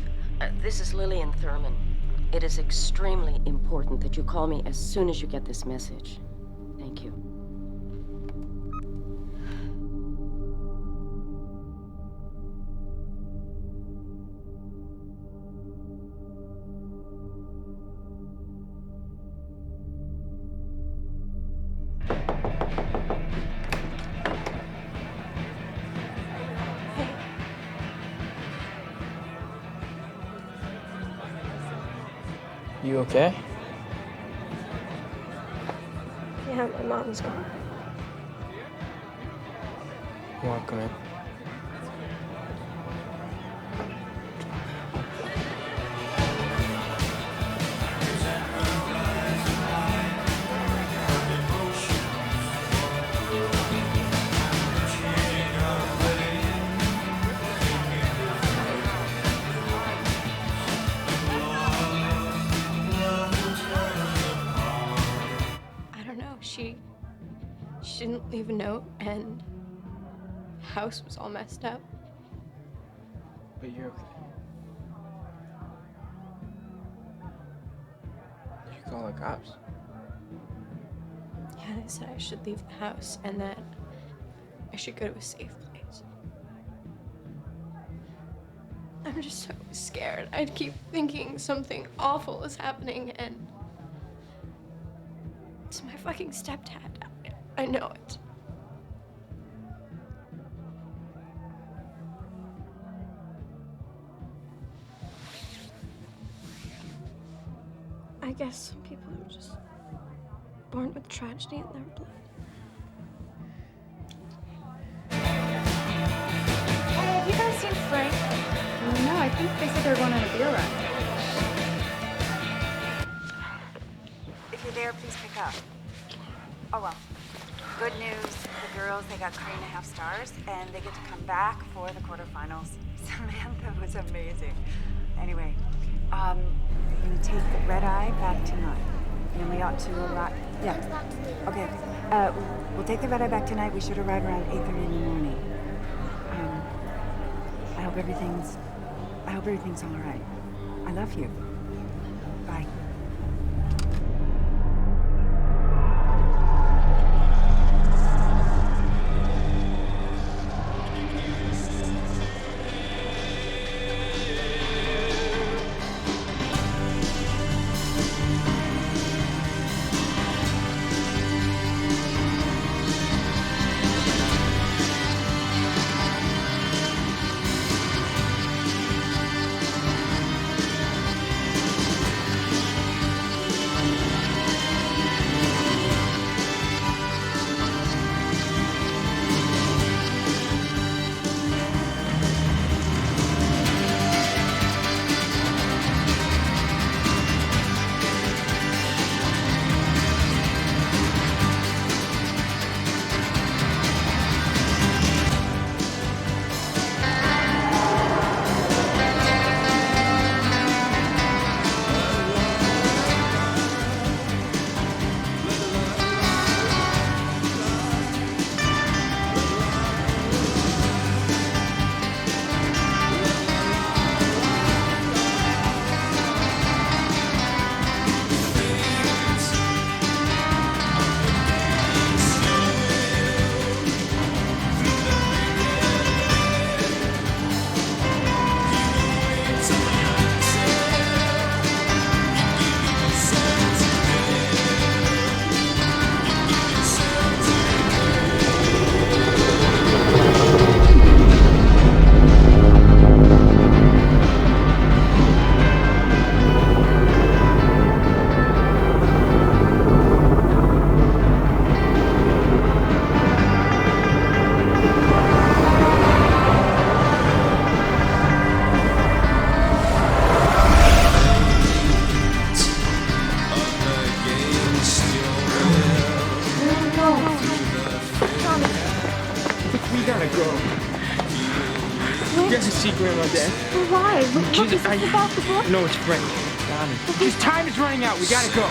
Speaker 18: this is Lillian Thurman. It is extremely important that you call me as soon as you get this message. Thank you.
Speaker 5: You okay?
Speaker 14: Yeah, my mom's gone.
Speaker 5: You want to come in?
Speaker 14: I don't know. She didn't leave a note, and the house was all messed up.
Speaker 5: But you're okay. Did you call the cops?
Speaker 14: Yeah, they said I should leave the house and that I should go to a safe place. I'm just so scared. I keep thinking something awful is happening, and it's my fucking stepdad. I know it. I guess some people are just born with tragedy in their blood.
Speaker 15: Have you guys seen Frank? No, I think they said they were going on a beer run.
Speaker 21: If you're there, please pick up. Oh, well. Good news. The girls, they got 3.5 stars, and they get to come back for the quarterfinals. Samantha was amazing. Anyway, we're going to take the red eye back tonight. And we ought to arrive. Yeah. Okay. We'll take the red eye back tonight. We should arrive around 8:30 in the morning. I hope everything's all right. I love you. Bye.
Speaker 22: See Grandma Dad.
Speaker 14: Why? Look, is
Speaker 22: I-
Speaker 14: this about the book?
Speaker 22: No, it's Frank. Donnie. His time is running out. We gotta go.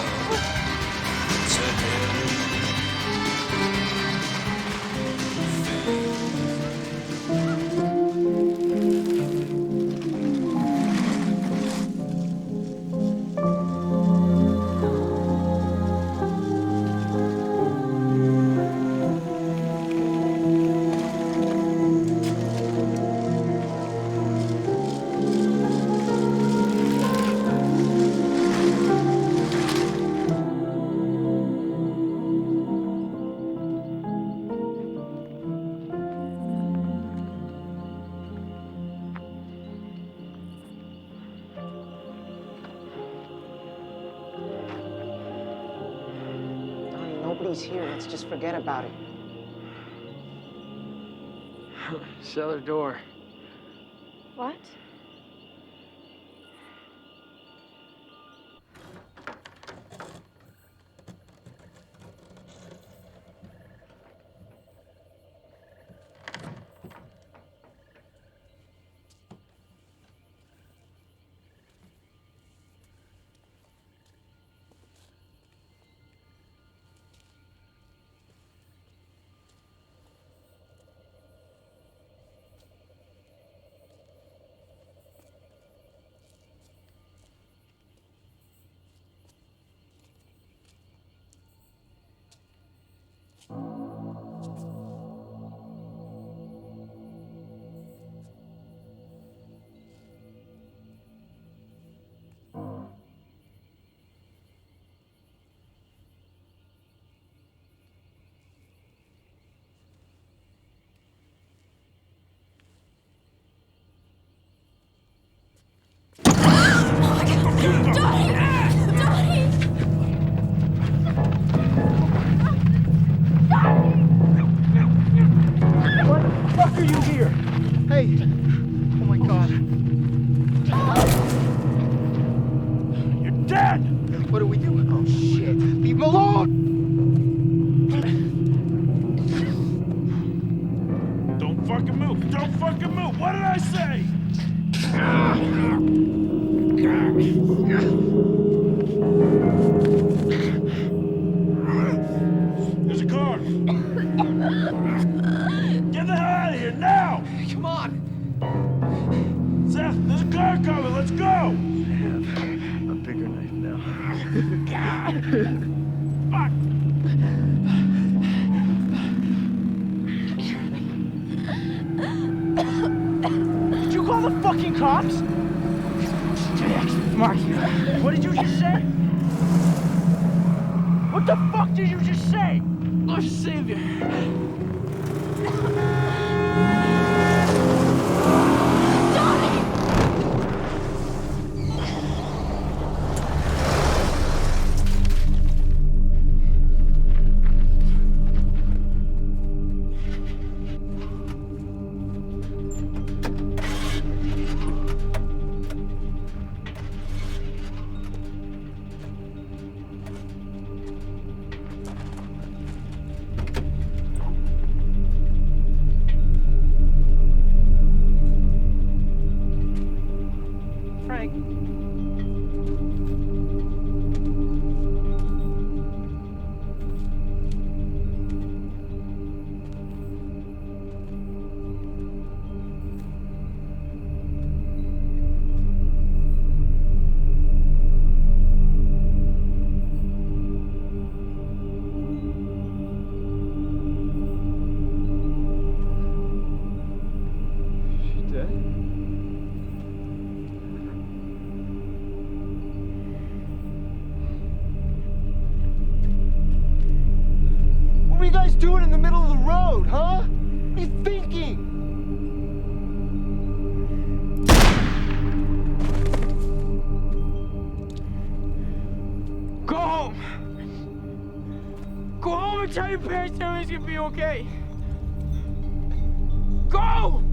Speaker 8: Nobody's here. Let's just forget about it.
Speaker 22: Cellar door.
Speaker 14: What?
Speaker 10: car coming. Let's go.
Speaker 4: I have a bigger knife now.
Speaker 10: Fuck.
Speaker 22: Did you call the fucking cops? Mark, what did you just say? What the fuck did you just say?
Speaker 5: Our savior.
Speaker 22: Frank.
Speaker 4: She dead?
Speaker 10: What were you guys doing in the middle of the road, huh? What are you thinking?
Speaker 22: Go home. Go home and tell your parents everything's gonna be okay. Go!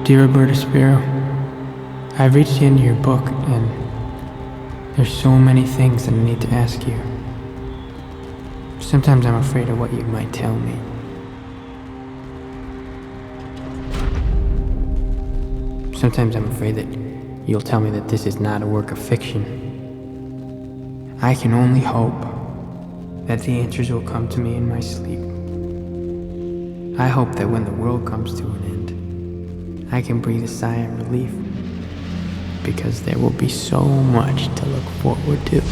Speaker 5: dear Roberta Sparrow, I've reached the end of your book, and there's so many things that I need to ask you. Sometimes I'm afraid of what you might tell me. Sometimes I'm afraid that you'll tell me that this is not a work of fiction. I can only hope that the answers will come to me in my sleep. I hope that when the world comes to an end, I can breathe a sigh of relief, because there will be so much to look forward to.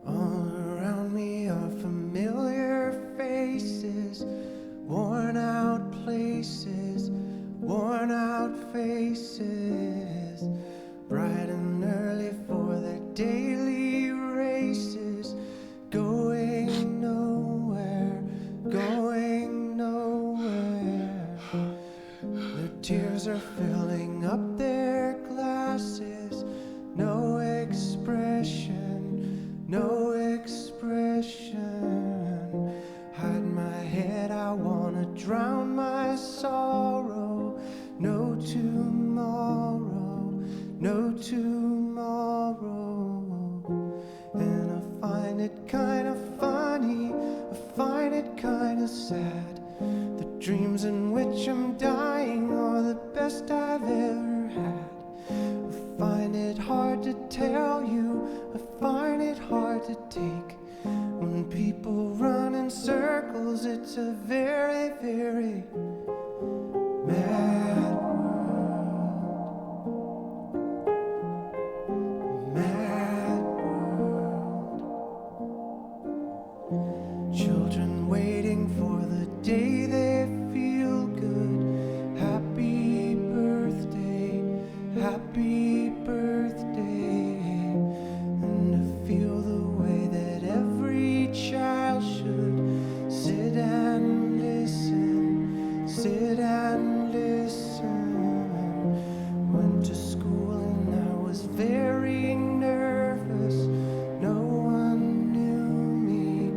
Speaker 10: All around me are familiar faces, worn out places, worn out faces, bright and early for their daily races, going nowhere, going nowhere. Their tears are filling up their glasses, no expression, no expression. Hide my head, I wanna drown my sorrow. No tomorrow, no tomorrow. And I find it kind of funny, I find it kind of sad. The dreams in which I'm dying are the best I've ever had. I find it hard to tell you, I find it hard to take. When people run in circles, it's a very, very mad world. Mad world. Children waiting for the day they feel good. Happy birthday, happy birthday. And to feel the way that every child should sit and listen, sit and listen. Went to school and I was very nervous. No one knew me,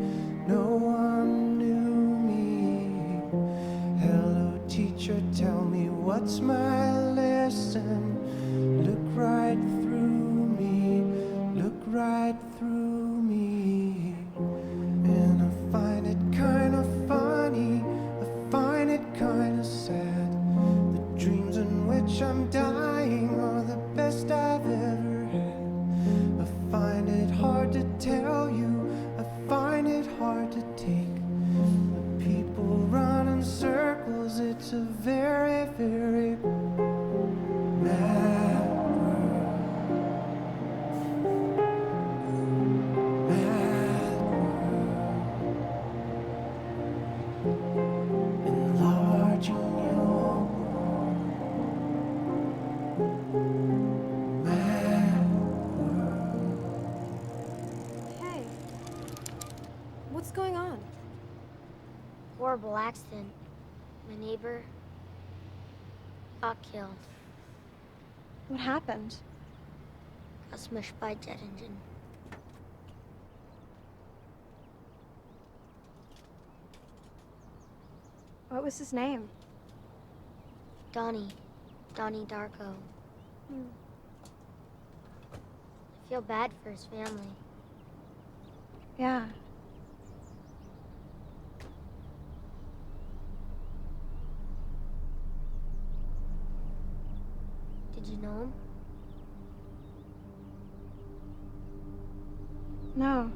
Speaker 10: no one knew me. Hello teacher, tell me what's my lesson. Look right through me, look right through me. And I find it kind of funny, I find it kind of sad. The dreams in which I'm dying are the best I've ever had. I find it hard to tell you, I find it hard to take. The people run in circles, it's a very, very
Speaker 6: horrible accident. My neighbor got killed.
Speaker 14: What happened?
Speaker 6: Got smushed by a jet engine.
Speaker 14: What was his name?
Speaker 6: Donnie Darko. I feel bad for his family.
Speaker 14: Yeah.
Speaker 6: Did you know him?
Speaker 14: No.